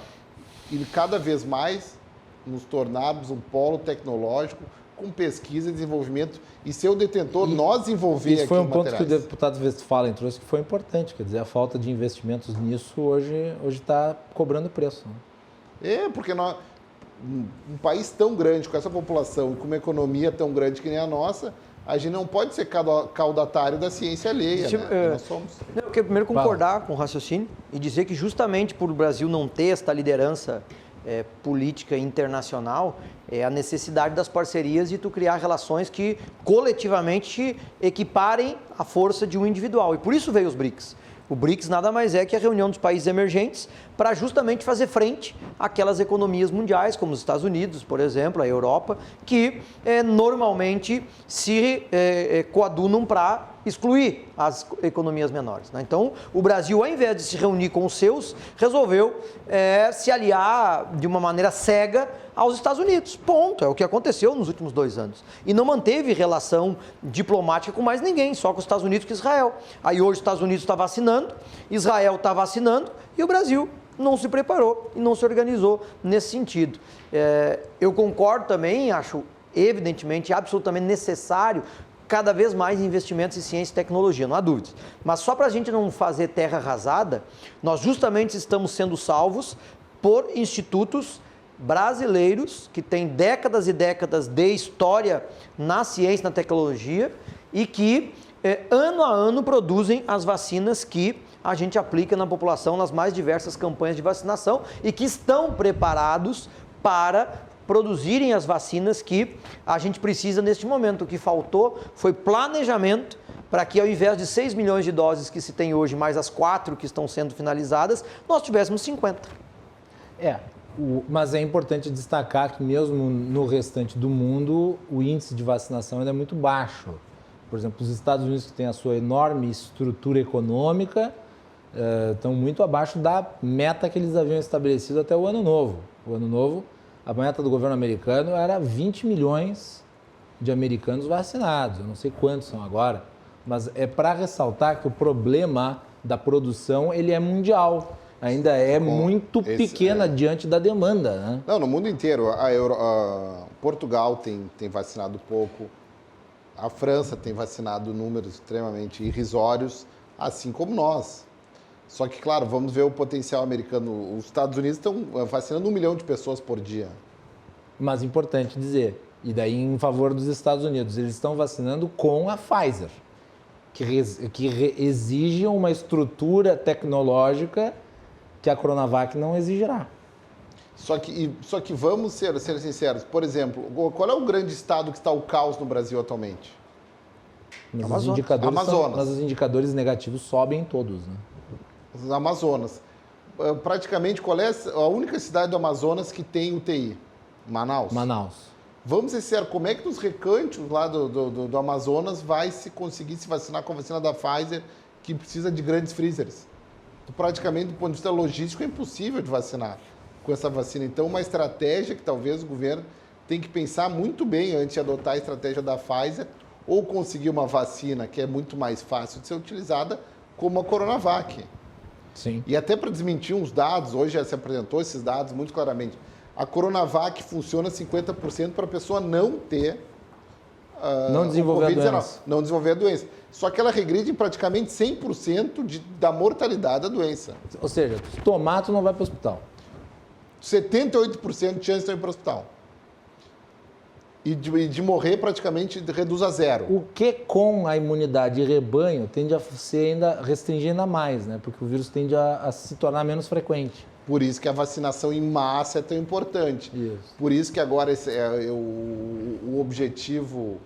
e cada vez mais nos tornarmos um polo tecnológico com pesquisa e desenvolvimento e ser o detentor, nós envolver Isso aqui foi um os ponto que o materiais. deputado Westphalen trouxe que foi importante. Quer dizer, a falta de investimentos nisso hoje está cobrando preço. Né? Porque um país tão grande, com essa população e com uma economia tão grande que nem a nossa, a gente não pode ser caudatário da ciência alheia, né? Nós somos. Eu quero primeiro concordar com o raciocínio e dizer que justamente por o Brasil não ter esta liderança política internacional, é a necessidade das parcerias de tu criar relações que coletivamente equiparem a força de um individual. E por isso veio os BRICS. O BRICS nada mais é que a reunião dos países emergentes para justamente fazer frente àquelas economias mundiais, como os Estados Unidos, por exemplo, a Europa, que normalmente se coadunam para excluir as economias menores. Né? Então, o Brasil, ao invés de se reunir com os seus, resolveu se aliar de uma maneira cega aos Estados Unidos. Ponto. É o que aconteceu nos últimos 2 anos. E não manteve relação diplomática com mais ninguém, só com os Estados Unidos e com Israel. Aí hoje os Estados Unidos está vacinando, Israel está vacinando e o Brasil não se preparou e não se organizou nesse sentido. Eu concordo também, acho evidentemente absolutamente necessário cada vez mais investimentos em ciência e tecnologia, não há dúvidas. Mas só para a gente não fazer terra arrasada, nós justamente estamos sendo salvos por institutos brasileiros que têm décadas e décadas de história na ciência e na tecnologia e que ano a ano produzem as vacinas que a gente aplica na população nas mais diversas campanhas de vacinação e que estão preparados para produzirem as vacinas que a gente precisa neste momento. O que faltou foi planejamento para que, ao invés de 6 milhões de doses que se tem hoje, mais as 4 que estão sendo finalizadas, nós tivéssemos 50. Mas é importante destacar que mesmo no restante do mundo, o índice de vacinação ainda é muito baixo. Por exemplo, os Estados Unidos, que têm a sua enorme estrutura econômica, estão muito abaixo da meta que eles haviam estabelecido até o Ano Novo. O Ano Novo, a meta do governo americano era 20 milhões de americanos vacinados. Eu não sei quantos são agora, mas é para ressaltar que o problema da produção ele é mundial. Ainda é muito pequena diante da demanda. Né? Não, no mundo inteiro. Portugal tem vacinado pouco, a França tem vacinado números extremamente irrisórios, assim como nós. Só que, claro, vamos ver o potencial americano. Os Estados Unidos estão vacinando 1 milhão de pessoas por dia. Mas importante dizer, e daí em favor dos Estados Unidos, eles estão vacinando com a Pfizer, que exige uma estrutura tecnológica que a Coronavac não exigirá. Só que vamos ser sinceros. Por exemplo, qual é o grande estado que está o caos no Brasil atualmente? Mas os indicadores negativos sobem todos, né? Amazonas. Praticamente, qual é a única cidade do Amazonas que tem UTI? Manaus. Vamos ser sinceros, como é que nos recantos lá do Amazonas vai se conseguir se vacinar com a vacina da Pfizer, que precisa de grandes freezers? Praticamente, do ponto de vista logístico, é impossível de vacinar com essa vacina. Então, uma estratégia que talvez o governo tem que pensar muito bem antes de adotar a estratégia da Pfizer ou conseguir uma vacina que é muito mais fácil de ser utilizada, como a Coronavac. Sim. E até para desmentir uns dados, hoje já se apresentou esses dados muito claramente. A Coronavac funciona 50% para a pessoa não ter não desenvolver a doença. Não desenvolver a doença. Só que ela regride em praticamente 100% da mortalidade da doença. Ou seja, se tomar, tu não vai para o hospital. 78% de chance de ir para o hospital. E de morrer praticamente reduz a zero. O que com a imunidade de rebanho tende a ser restringir ainda mais, né? Porque o vírus tende a se tornar menos frequente. Por isso que a vacinação em massa é tão importante. Isso. Por isso que agora esse é o objetivo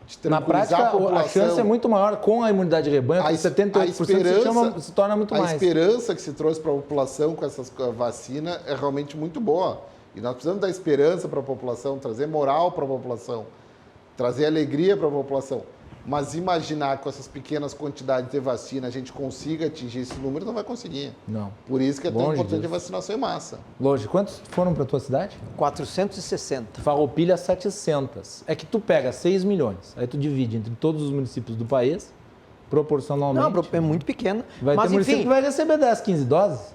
de Na prática, a chance é muito maior com a imunidade de rebanho, com 78% se torna muito mais. A esperança que se trouxe para a população com essas vacinas é realmente muito boa. E nós precisamos dar esperança para a população, trazer moral para a população, trazer alegria para a população. Mas imaginar que com essas pequenas quantidades de vacina a gente consiga atingir esse número, não vai conseguir. Não. Por isso que é tão Longe importante disso. a vacinação em massa. Longe. Quantos foram para a tua cidade? 460. Farroupilha, 700. É que tu pega 6 milhões, aí tu divide entre todos os municípios do país, proporcionalmente. Não, é muito pequeno. Vai mas, ter município enfim, que vai receber 10, 15 doses.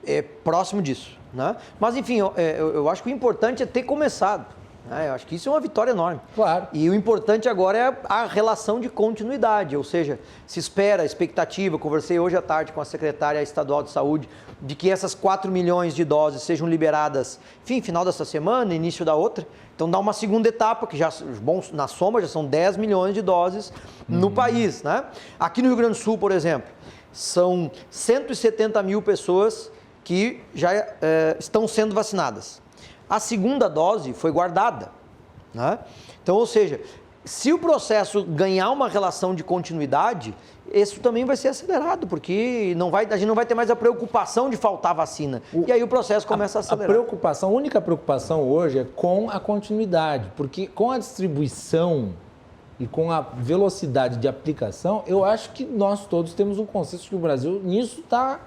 é próximo disso, né? Mas, enfim, eu acho que o importante é ter começado. Eu acho que isso é uma vitória enorme. Claro. E o importante agora é a relação de continuidade, ou seja, se espera, a expectativa, conversei hoje à tarde com a secretária estadual de saúde, de que essas 4 milhões de doses sejam liberadas, enfim, final dessa semana, início da outra. Então dá uma segunda etapa, que já, bom, na soma já são 10 milhões de doses no país, né? Aqui no Rio Grande do Sul, por exemplo, são 170 mil pessoas que já estão sendo vacinadas. A segunda dose foi guardada, né? Então, ou seja, se o processo ganhar uma relação de continuidade, isso também vai ser acelerado, porque a gente não vai ter mais a preocupação de faltar vacina. E aí o processo começa a acelerar. A única preocupação hoje é com a continuidade, porque com a distribuição e com a velocidade de aplicação, eu acho que nós todos temos um consenso que o Brasil nisso está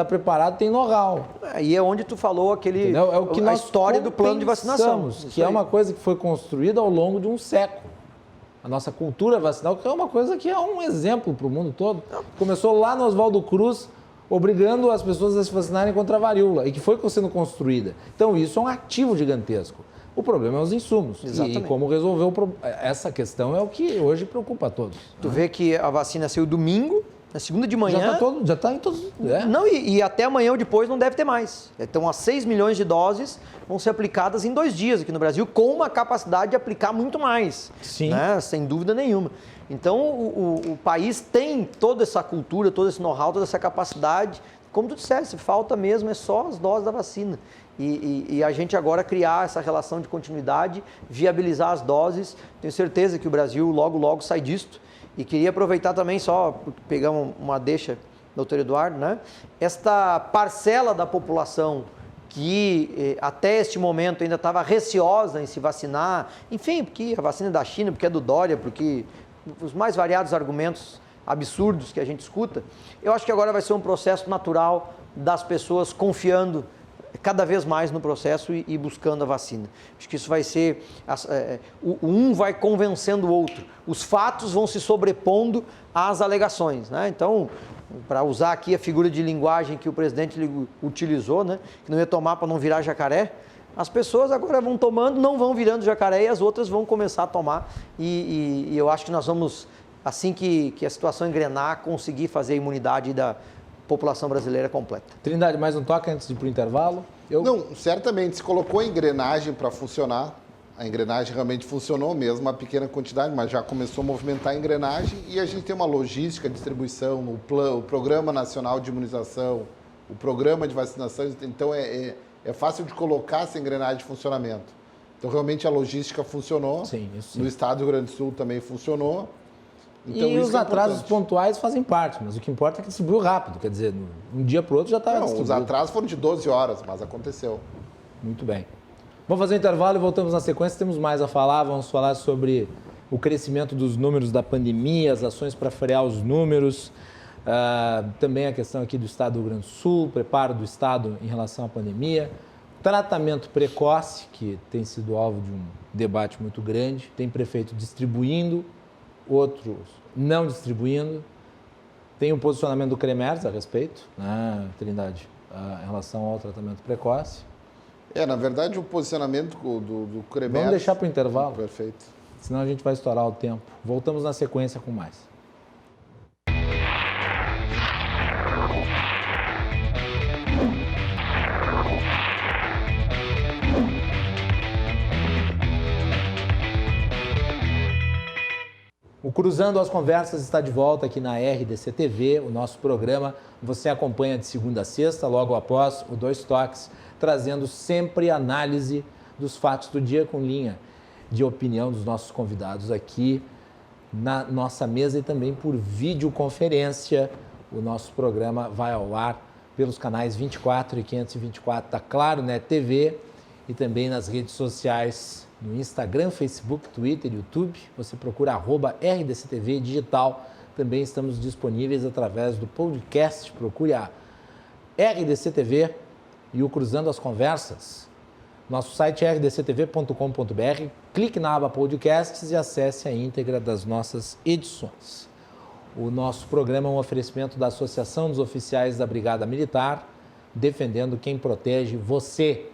preparado, tem know-how. E é onde tu falou a história do plano de vacinação. Que é uma coisa que foi construída ao longo de um século. A nossa cultura vacinal, que é uma coisa que é um exemplo para o mundo todo. Começou lá no Oswaldo Cruz, obrigando as pessoas a se vacinarem contra a varíola, e que foi sendo construída. Então, isso é um ativo gigantesco. O problema é os insumos. Exatamente. E como resolver essa questão é o que hoje preocupa a todos. Tu vê que a vacina saiu domingo, na segunda de manhã... Já está em todos... Não, e até amanhã ou depois não deve ter mais. Então, as 6 milhões de doses vão ser aplicadas em 2 dias aqui no Brasil, com uma capacidade de aplicar muito mais. Sim. Né? Sem dúvida nenhuma. Então, o país tem toda essa cultura, todo esse know-how, toda essa capacidade. Como tu disseste, falta mesmo é só as doses da vacina. E a gente agora criar essa relação de continuidade, viabilizar as doses. Tenho certeza que o Brasil logo, logo sai disto. E queria aproveitar também, só pegar uma deixa, doutor Eduardo, né? Esta parcela da população que até este momento ainda estava receosa em se vacinar, enfim, porque a vacina é da China, porque é do Dória, porque os mais variados argumentos absurdos que a gente escuta, eu acho que agora vai ser um processo natural das pessoas confiando cada vez mais no processo e buscando a vacina. Acho que isso vai ser... um vai convencendo o outro. Os fatos vão se sobrepondo às alegações, né? Então, para usar aqui a figura de linguagem que o presidente utilizou, né? Que não ia tomar para não virar jacaré, as pessoas agora vão tomando, não vão virando jacaré e as outras vão começar a tomar. E eu acho que nós vamos, assim que a situação engrenar, conseguir fazer a imunidade da população brasileira completa. Trindade, mais um toque antes de ir para o intervalo? Não, certamente. Se colocou a engrenagem para funcionar, a engrenagem realmente funcionou mesmo, uma pequena quantidade, mas já começou a movimentar a engrenagem e a gente tem uma logística, distribuição, o Programa Nacional de Imunização, o Programa de Vacinação, então é fácil de colocar essa engrenagem em funcionamento. Então, realmente, a logística funcionou. Sim, isso sim. No estado do Rio Grande do Sul também funcionou. Então, e os atrasos importante. pontuais fazem parte, mas o que importa é que distribuiu rápido, quer dizer, um dia para o outro já está distribuído. Os atrasos foram de 12 horas, mas aconteceu. Muito bem. Vamos fazer um intervalo e voltamos na sequência, temos mais a falar, vamos falar sobre o crescimento dos números da pandemia, as ações para frear os números, também a questão aqui do estado do Rio Grande do Sul, preparo do estado em relação à pandemia, tratamento precoce, que tem sido alvo de um debate muito grande, tem prefeito distribuindo, outros não distribuindo. Tem um posicionamento do CREMERS a respeito, né, Trindade, em relação ao tratamento precoce. Na verdade, o posicionamento do CREMERS... Vamos deixar para o intervalo. Perfeito. Senão a gente vai estourar o tempo. Voltamos na sequência com mais. O Cruzando as Conversas está de volta aqui na RDC TV, o nosso programa. Você acompanha de segunda a sexta, logo após o Dois Toques, trazendo sempre análise dos fatos do dia com linha de opinião dos nossos convidados aqui na nossa mesa e também por videoconferência. O nosso programa vai ao ar pelos canais 24 e 524 da Claro Net TV e também nas redes sociais, no Instagram, Facebook, Twitter, YouTube. Você procura @RDCTV Digital. Também estamos disponíveis através do podcast. Procure a RDCTV e o Cruzando as Conversas. Nosso site é rdctv.com.br. Clique na aba Podcasts e acesse a íntegra das nossas edições. O nosso programa é um oferecimento da Associação dos Oficiais da Brigada Militar, defendendo quem protege você.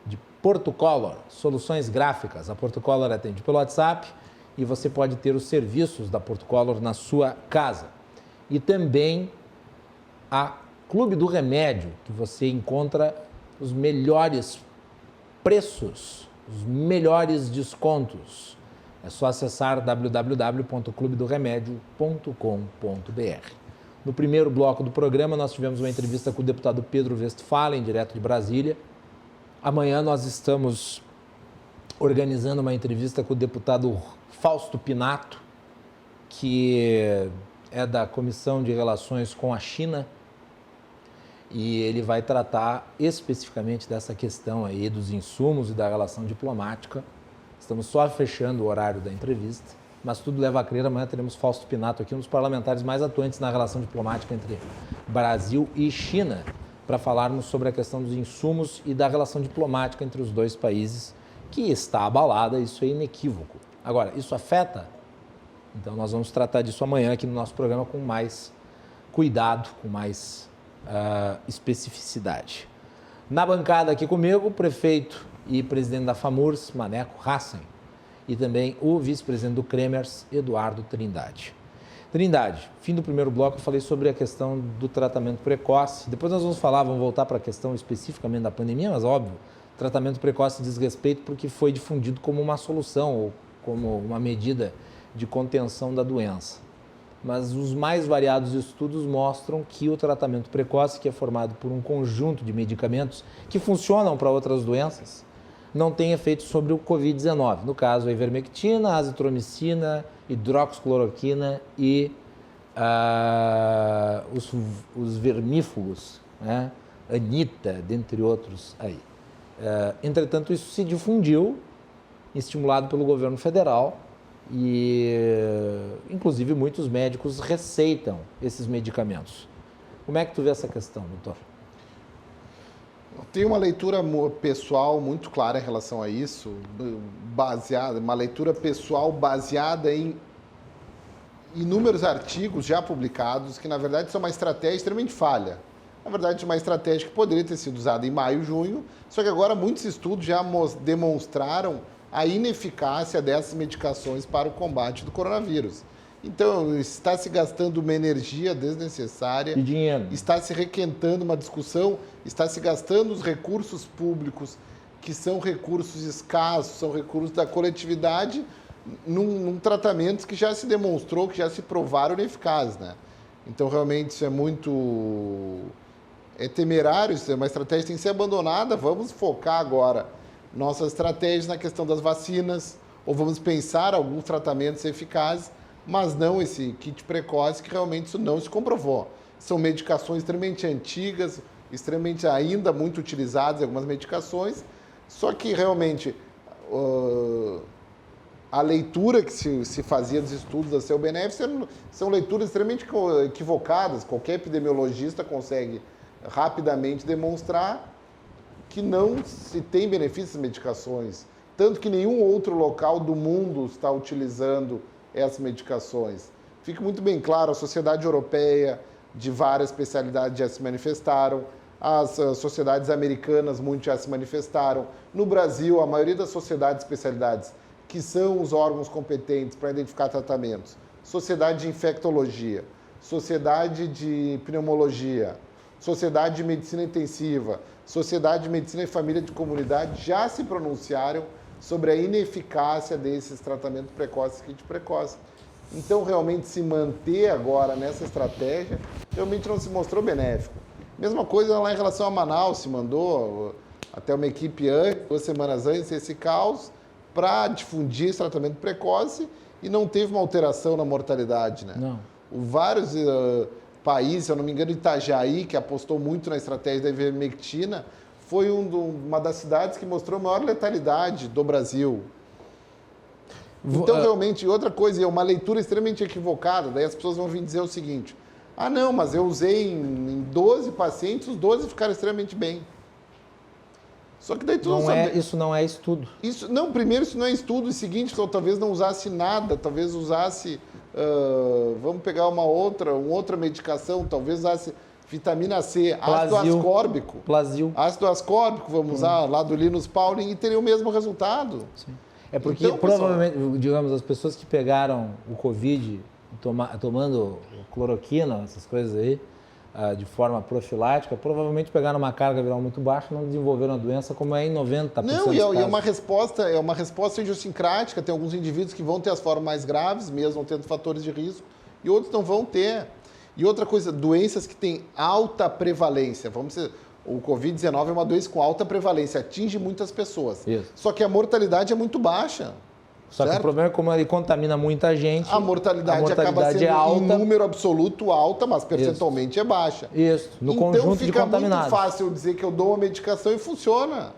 De Portocolor, soluções gráficas. A Portocolor atende pelo WhatsApp e você pode ter os serviços da Portocolor na sua casa. E também a Clube do Remédio, que você encontra os melhores preços, os melhores descontos. É só acessar www.clubedoremedio.com.br. No primeiro bloco do programa, nós tivemos uma entrevista com o deputado Pedro Westphalen, direto de Brasília. Amanhã nós estamos organizando uma entrevista com o deputado Fausto Pinato, que é da Comissão de Relações com a China, e ele vai tratar especificamente dessa questão aí dos insumos e da relação diplomática. Estamos só fechando o horário da entrevista, mas tudo leva a crer, amanhã teremos Fausto Pinato aqui, um dos parlamentares mais atuantes na relação diplomática entre Brasil e China, para falarmos sobre a questão dos insumos e da relação diplomática entre os dois países, que está abalada, isso é inequívoco. Agora, isso afeta? Então, nós vamos tratar disso amanhã aqui no nosso programa com mais cuidado, com mais especificidade. Na bancada aqui comigo, o prefeito e presidente da FAMURS, Maneco Hassen, e também o vice-presidente do Cremers, Eduardo Trindade. Trindade, fim do primeiro bloco, eu falei sobre a questão do tratamento precoce. Depois nós vamos voltar para a questão especificamente da pandemia, mas óbvio, tratamento precoce diz respeito porque foi difundido como uma solução ou como uma medida de contenção da doença. Mas os mais variados estudos mostram que o tratamento precoce, que é formado por um conjunto de medicamentos que funcionam para outras doenças, não tem efeito sobre o Covid-19. No caso, a ivermectina, azitromicina, hidroxicloroquina e os vermífugos, né? Anita, dentre outros aí. Entretanto, isso se difundiu, estimulado pelo governo federal e, inclusive, muitos médicos receitam esses medicamentos. Como é que tu vê essa questão, doutor? Tem uma leitura pessoal muito clara em relação a isso, uma leitura pessoal baseada em inúmeros artigos já publicados, que na verdade são uma estratégia extremamente falha. Na verdade, uma estratégia que poderia ter sido usada em maio, junho, só que agora muitos estudos já demonstraram a ineficácia dessas medicações para o combate do coronavírus. Então, está se gastando uma energia desnecessária, e dinheiro. Está se requentando uma discussão, está se gastando os recursos públicos, que são recursos escassos, são recursos da coletividade, num tratamento que já se demonstrou, que já se provaram ineficazes, né? Então, realmente, isso é muito... é temerário, isso é uma estratégia que tem que ser abandonada. Vamos focar agora nossas estratégias na questão das vacinas, ou vamos pensar alguns tratamentos eficazes, mas não esse kit precoce, que realmente isso não se comprovou. São medicações extremamente antigas, extremamente ainda muito utilizadas, algumas medicações, só que realmente a leitura que se fazia dos estudos da seu benefício são leituras extremamente equivocadas. Qualquer epidemiologista consegue rapidamente demonstrar que não se tem benefícios das medicações, tanto que nenhum outro local do mundo está utilizando essas medicações. Fica muito bem claro, a sociedade europeia de várias especialidades já se manifestaram, as sociedades americanas muito já se manifestaram. No Brasil, a maioria das sociedades de especialidades, que são os órgãos competentes para identificar tratamentos, Sociedade de Infectologia, Sociedade de Pneumologia, Sociedade de Medicina Intensiva, Sociedade de Medicina e Família de Comunidade já se pronunciaram sobre a ineficácia desses tratamentos precoces, kit precoce. Então, realmente, se manter agora nessa estratégia, realmente não se mostrou benéfico. Mesma coisa lá em relação a Manaus, se mandou até uma equipe antes, 2 semanas antes, esse caos, para difundir esse tratamento precoce e não teve uma alteração na mortalidade, né? Não. Vários países, se eu não me engano, Itajaí, que apostou muito na estratégia da ivermectina, foi uma das cidades que mostrou a maior letalidade do Brasil. Então, realmente, outra coisa, é uma leitura extremamente equivocada, daí as pessoas vão vir dizer o seguinte, não, mas eu usei em 12 pacientes, os 12 ficaram extremamente bem. Só que daí tu isso não é estudo. Primeiro, isso não é estudo, e seguinte, talvez não usasse nada, talvez usasse, vamos pegar uma outra medicação, talvez usasse vitamina C, ácido ascórbico. Plasil. Ácido ascórbico, vamos usar, lá do Linus Pauling, e teria o mesmo resultado. Sim. É porque, então, provavelmente, digamos, as pessoas que pegaram o Covid tomando cloroquina, essas coisas aí, de forma profilática, provavelmente pegaram uma carga viral muito baixa e não desenvolveram a doença, como é em 90% dos casos. Não, e é uma resposta idiosincrática. Tem alguns indivíduos que vão ter as formas mais graves, mesmo tendo fatores de risco, e outros não vão ter. E outra coisa, doenças que têm alta prevalência, o Covid-19 é uma doença com alta prevalência, atinge muitas pessoas. Isso. Só que a mortalidade é muito baixa. Só que o problema é como ele contamina muita gente. A mortalidade acaba sendo alta, em número absoluto alta, mas percentualmente é baixa. Isso, no conjunto de contaminados. Então fica muito fácil eu dizer que eu dou uma medicação e funciona.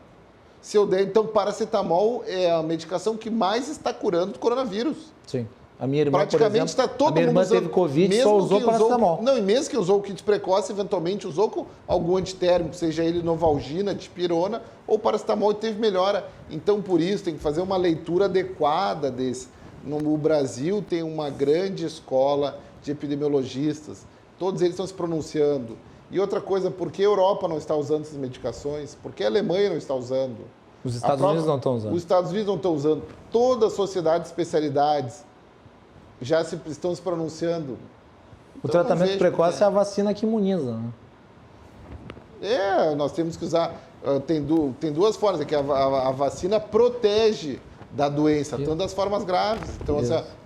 Se eu der, então, paracetamol é a medicação que mais está curando o coronavírus. Sim. A minha irmã, praticamente, por exemplo, está todo mundo mundo usando. Teve Covid, só usou paracetamol. Não, e mesmo que usou o kit precoce, eventualmente usou com algum antitérmico, seja ele Novalgina, dipirona ou paracetamol, e teve melhora. Então, por isso, tem que fazer uma leitura adequada desse. No Brasil tem uma grande escola de epidemiologistas, todos eles estão se pronunciando. E outra coisa, por que a Europa não está usando essas medicações? Por que a Alemanha não está usando? Os Estados Unidos não estão usando. Os Estados Unidos não estão usando. Toda a sociedade de especialidades já estão se pronunciando. O tratamento precoce é a vacina que imuniza, né? Nós temos que usar... Tem duas formas, é que a vacina protege da doença, tanto das formas graves. Então,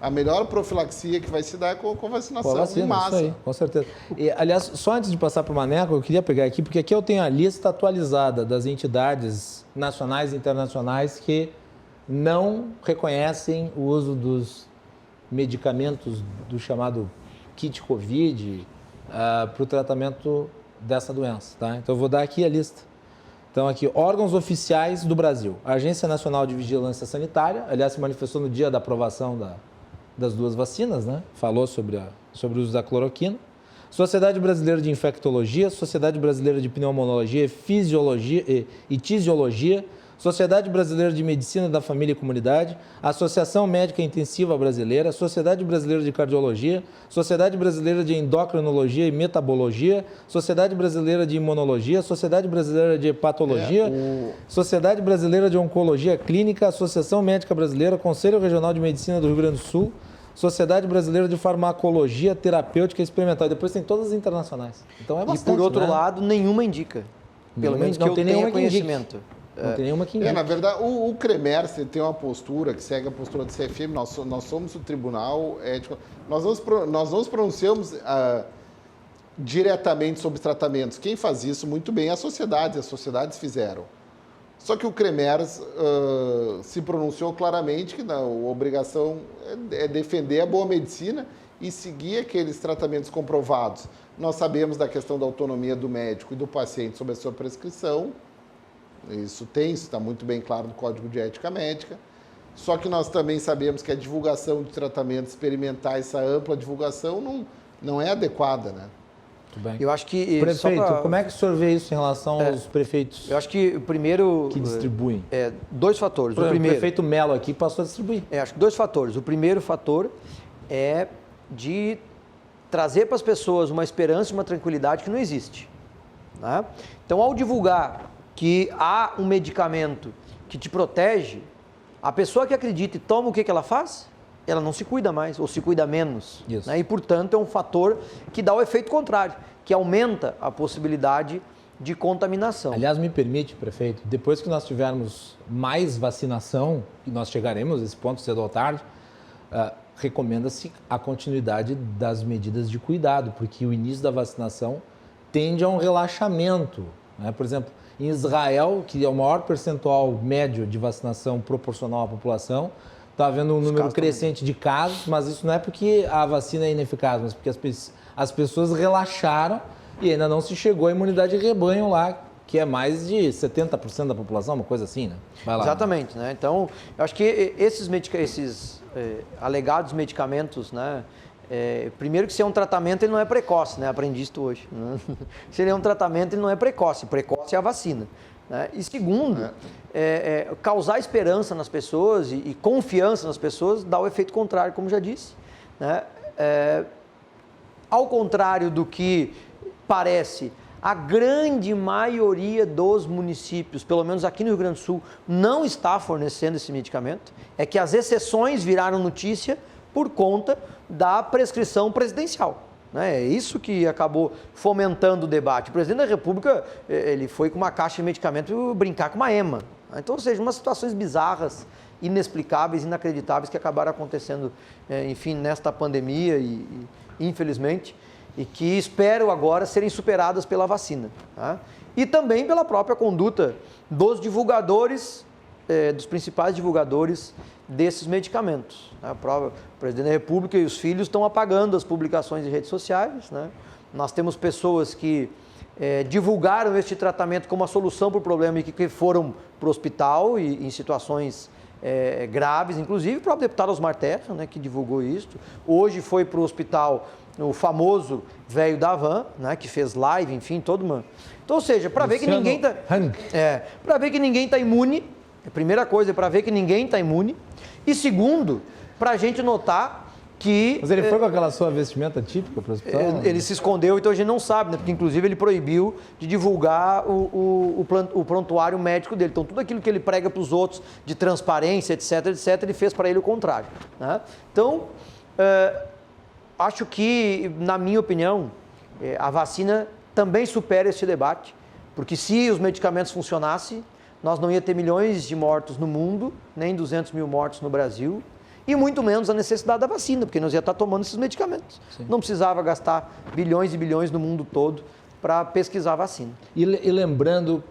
a melhor profilaxia que vai se dar é com a vacinação em massa. Isso aí, com certeza. E, aliás, só antes de passar para o Maneco, eu queria pegar aqui, porque aqui eu tenho a lista atualizada das entidades nacionais e internacionais que não reconhecem o uso dos medicamentos do chamado kit Covid para o tratamento dessa doença, tá? Então, eu vou dar aqui a lista. Então, aqui, órgãos oficiais do Brasil. A Agência Nacional de Vigilância Sanitária, aliás, se manifestou no dia da aprovação das 2 vacinas, né? Falou sobre o uso da cloroquina. Sociedade Brasileira de Infectologia, Sociedade Brasileira de Pneumologia, Fisiologia e Tisiologia, Sociedade Brasileira de Medicina da Família e Comunidade, Associação Médica Intensiva Brasileira, Sociedade Brasileira de Cardiologia, Sociedade Brasileira de Endocrinologia e Metabologia, Sociedade Brasileira de Imunologia, Sociedade Brasileira de Hepatologia, Sociedade Brasileira de Oncologia Clínica, Associação Médica Brasileira, Conselho Regional de Medicina do Rio Grande do Sul, Sociedade Brasileira de Farmacologia Terapêutica Experimental. E depois tem todas as internacionais. Então é bastante, e por outro né? lado, nenhuma indica. Pelo menos que eu tenha conhecimento. Não tem nenhuma que indique. Na verdade, o CREMERS tem uma postura que segue a postura do CFM. Nós somos o tribunal ético. Nós não nos pronunciamos diretamente sobre tratamentos. Quem faz isso muito bem é as sociedades fizeram. Só que o CREMERS se pronunciou claramente que a obrigação é defender a boa medicina e seguir aqueles tratamentos comprovados. Nós sabemos da questão da autonomia do médico e do paciente sobre a sua prescrição. Isso está muito bem claro no Código de Ética Médica. Só que nós também sabemos que a divulgação de tratamentos experimentais, essa ampla divulgação, não é adequada, né? Muito bem. Eu acho que... Prefeito, como é que o senhor vê isso em relação aos prefeitos? Eu acho que o primeiro... Que distribuem. 2 fatores. Por exemplo, o prefeito Melo aqui passou a distribuir. Acho que 2 fatores. O primeiro fator é de trazer para as pessoas uma esperança e uma tranquilidade que não existe, né? Então, ao divulgar que há um medicamento que te protege, a pessoa que acredita e toma, o que ela faz? Ela não se cuida mais, ou se cuida menos. Né? E, portanto, é um fator que dá o efeito contrário, que aumenta a possibilidade de contaminação. Aliás, me permite, prefeito, depois que nós tivermos mais vacinação, e nós chegaremos a esse ponto cedo ou tarde, recomenda-se a continuidade das medidas de cuidado, porque o início da vacinação tende a um relaxamento, né? Por exemplo, em Israel, que é o maior percentual médio de vacinação proporcional à população, está havendo um número crescente de casos, mas isso não é porque a vacina é ineficaz, mas porque as pessoas relaxaram e ainda não se chegou à imunidade de rebanho lá, que é mais de 70% da população, uma coisa assim, né? Vai lá. Exatamente, né? Então, eu acho que esses alegados medicamentos, né? Primeiro que se é um tratamento, ele não é precoce, né? Aprendi isso hoje. Né? Se ele é um tratamento, ele não é precoce. Precoce é a vacina. Né? E segundo, causar esperança nas pessoas e confiança nas pessoas dá o efeito contrário, como já disse. Né? Ao contrário do que parece, a grande maioria dos municípios, pelo menos aqui no Rio Grande do Sul, não está fornecendo esse medicamento. É que as exceções viraram notícia por conta da prescrição presidencial. Né? É isso que acabou fomentando o debate. O presidente da República, ele foi com uma caixa de medicamento brincar com uma EMA. Então, ou seja, umas situações bizarras, inexplicáveis, inacreditáveis que acabaram acontecendo, enfim, nesta pandemia e infelizmente, e que espero agora serem superadas pela vacina. Tá? E também pela própria conduta dos divulgadores, dos principais divulgadores desses medicamentos. Né? O presidente da República e os filhos estão apagando as publicações em redes sociais. Né? Nós temos pessoas que divulgaram este tratamento como a solução para o problema e que foram para o hospital e em situações graves, inclusive o próprio deputado Osmar Terra, né, que divulgou isso. Hoje foi para o hospital o famoso velho da van, né, que fez live, enfim, todo mundo. Então, ou seja, para ver que ninguém está para ver que ninguém está imune. A primeira coisa é para ver que ninguém está imune. E segundo, para a gente notar que... Mas ele foi com aquela sua vestimenta típica para o hospital? Ele se escondeu, então a gente não sabe, né? Porque inclusive ele proibiu de divulgar o prontuário médico dele. Então tudo aquilo que ele prega para os outros de transparência, etc, ele fez para ele o contrário. Né? Então, acho que, na minha opinião, a vacina também supera esse debate, porque se os medicamentos funcionassem, nós não ia ter milhões de mortos no mundo, nem 200 mil mortos no Brasil, e muito menos a necessidade da vacina, porque nós ia estar tomando esses medicamentos. Sim. Não precisava gastar bilhões e bilhões no mundo todo para pesquisar a vacina. E lembrando,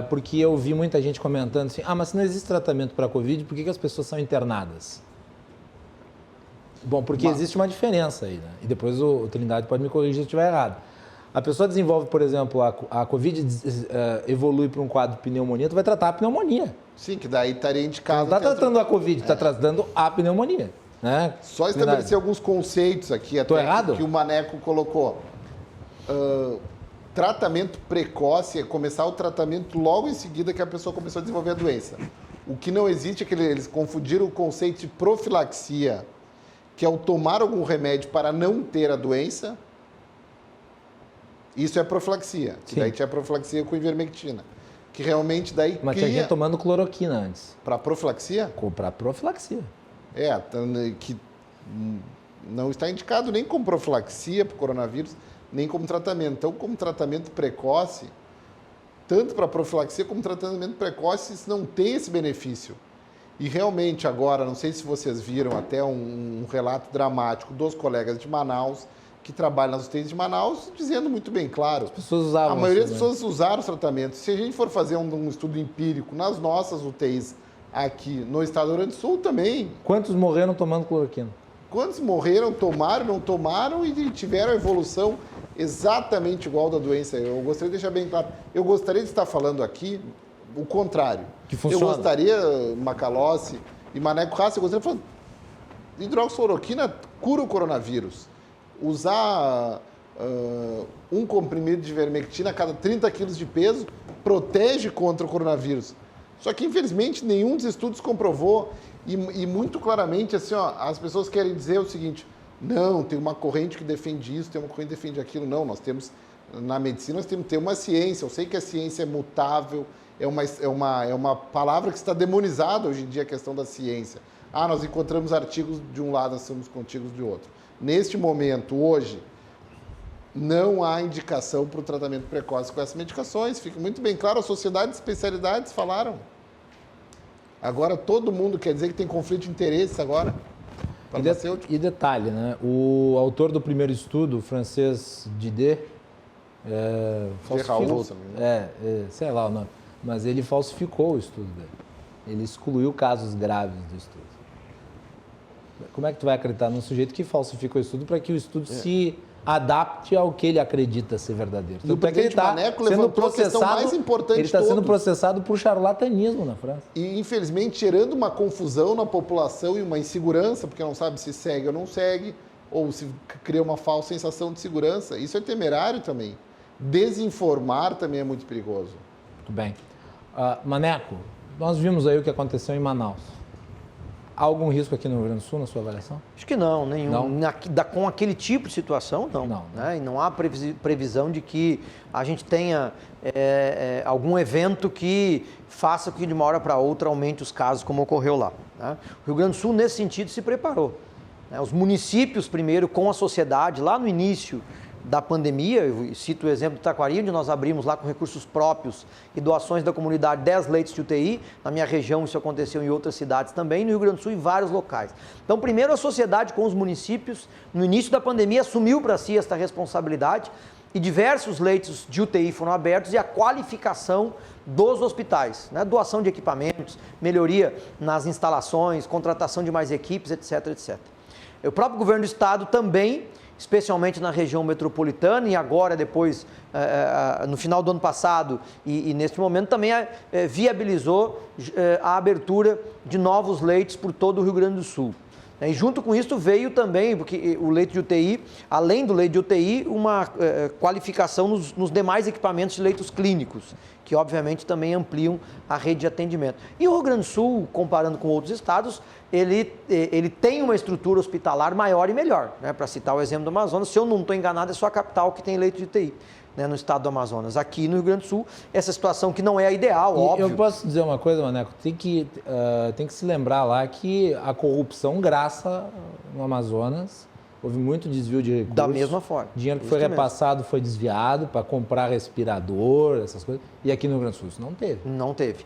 porque eu vi muita gente comentando assim, mas se não existe tratamento para a Covid, por que as pessoas são internadas? Bom, porque existe uma diferença aí, né? E depois o Trindade pode me corrigir se eu estiver errado. A pessoa desenvolve, por exemplo, a Covid evolui para um quadro de pneumonia, tu vai tratar a pneumonia. Sim, que daí estaria indicado... Não está tratando a Covid, está tratando a pneumonia. Né? Só estabelecer alguns conceitos aqui, até que o Maneco colocou. Tratamento precoce é começar o tratamento logo em seguida que a pessoa começou a desenvolver a doença. O que não existe é que eles confundiram o conceito de profilaxia, que é o tomar algum remédio para não ter a doença. Isso é profilaxia. Que daí tinha profilaxia com ivermectina. Que realmente daí Mas tinha gente tomando cloroquina antes. Para profilaxia? Para profilaxia. Que não está indicado nem como profilaxia para o coronavírus, nem como tratamento. Então, como tratamento precoce, tanto para profilaxia como tratamento precoce, isso não tem esse benefício. E realmente agora, não sei se vocês viram até um relato dramático dos colegas de Manaus, que trabalham nas UTIs de Manaus, dizendo muito bem claro. As pessoas usavam. A maioria das pessoas usaram os tratamentos. Se a gente for fazer um estudo empírico nas nossas UTIs aqui no estado do Rio Grande do Sul também... Quantos morreram tomando cloroquina? Quantos morreram, tomaram, não tomaram e tiveram a evolução exatamente igual da doença? Eu gostaria de deixar bem claro. Eu gostaria de estar falando aqui o contrário. Que funciona. Eu gostaria, Macalossi e Maneco Rassi, eu gostaria de falar... Hidroxicloroquina cura o coronavírus. Usar um comprimido de ivermectina a cada 30 quilos de peso protege contra o coronavírus. Só que, infelizmente, nenhum dos estudos comprovou e muito claramente, assim, as pessoas querem dizer o seguinte, não, tem uma corrente que defende isso, tem uma corrente que defende aquilo. Não, nós temos, na medicina, nós temos que ter uma ciência. Eu sei que a ciência é mutável, é uma palavra que está demonizada hoje em dia, a questão da ciência. Nós encontramos artigos de um lado, nós temos artigos de outro. Neste momento, hoje, não há indicação para o tratamento precoce com essas medicações. Fica muito bem claro, a sociedade de especialidades falaram. Agora todo mundo quer dizer que tem conflito de interesses agora. farmacêutico. E detalhe, né? O autor do primeiro estudo, o francês Dider, falsificou. Sei lá o nome, mas ele falsificou o estudo dele. Ele excluiu casos graves do estudo. Como é que tu vai acreditar num sujeito que falsifica o estudo para que o estudo se adapte ao que ele acredita ser verdadeiro? E o presidente Maneco levantou a questão mais importante ele está sendo processado por charlatanismo na França. E, infelizmente, gerando uma confusão na população e uma insegurança, porque não sabe se segue ou não segue, ou se cria uma falsa sensação de segurança. Isso é temerário também. Desinformar também é muito perigoso. Muito bem. Maneco, nós vimos aí o que aconteceu em Manaus. Há algum risco aqui no Rio Grande do Sul, na sua avaliação? Acho que não, nenhum. Com aquele tipo de situação, não. Né? E não há previsão de que a gente tenha algum evento que faça com que de uma hora para outra aumente os casos, como ocorreu lá. Né? O Rio Grande do Sul, nesse sentido, se preparou. Né? Os municípios, primeiro, com a sociedade, lá no início da pandemia, eu cito o exemplo do Taquari, onde nós abrimos lá com recursos próprios e doações da comunidade 10 leitos de UTI. Na minha região isso aconteceu em outras cidades também, no Rio Grande do Sul em vários locais. Então, primeiro a sociedade com os municípios, no início da pandemia, assumiu para si esta responsabilidade e diversos leitos de UTI foram abertos e a qualificação dos hospitais, né? Doação de equipamentos, melhoria nas instalações, contratação de mais equipes, etc, etc. O próprio governo do estado também, especialmente na região metropolitana e agora depois, no final do ano passado e neste momento, também viabilizou a abertura de novos leitos por todo o Rio Grande do Sul. E junto com isso veio também, porque o leito de UTI, além do leito de UTI, uma qualificação nos demais equipamentos de leitos clínicos, que obviamente também ampliam a rede de atendimento. E o Rio Grande do Sul, comparando com outros estados, ele tem uma estrutura hospitalar maior e melhor. Né? Para citar o exemplo do Amazonas, se eu não estou enganado, é só a capital que tem leito de UTI. Né, no estado do Amazonas. Aqui no Rio Grande do Sul, essa situação que não é a ideal, óbvio. Eu posso dizer uma coisa, Maneco, tem que se lembrar lá que a corrupção graça no Amazonas, houve muito desvio de recursos. Da mesma forma. Dinheiro que foi repassado foi desviado para comprar respirador, essas coisas. E aqui no Rio Grande do Sul isso não teve. Não teve.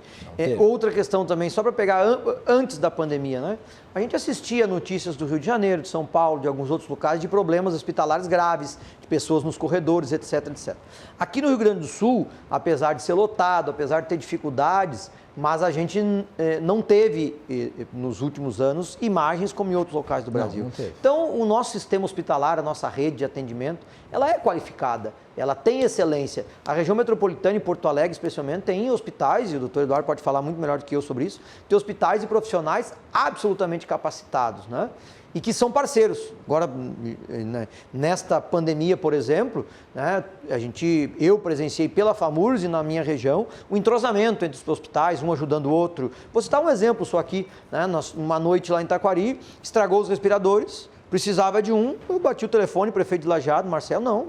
Outra questão também, só para pegar antes da pandemia, né? A gente assistia notícias do Rio de Janeiro, de São Paulo, de alguns outros locais, de problemas hospitalares graves, de pessoas nos corredores, etc, etc. Aqui no Rio Grande do Sul, apesar de ser lotado, apesar de ter dificuldades, mas a gente não teve, nos últimos anos, imagens como em outros locais do Brasil. Não teve. Então, o nosso sistema hospitalar, a nossa rede de atendimento, ela é qualificada, ela tem excelência. A região metropolitana e Porto Alegre, especialmente, tem hospitais, e o doutor Eduardo pode falar muito melhor do que eu sobre isso, tem hospitais e profissionais absolutamente capacitados, né? E que são parceiros. Agora, nesta pandemia, por exemplo, né, eu presenciei pela FAMURS e na minha região o entrosamento entre os hospitais, um ajudando o outro. Vou citar um exemplo só aqui. Né, uma noite lá em Taquari, estragou os respiradores, precisava de um, eu bati o telefone, prefeito de Lajeado, Marcelo, não,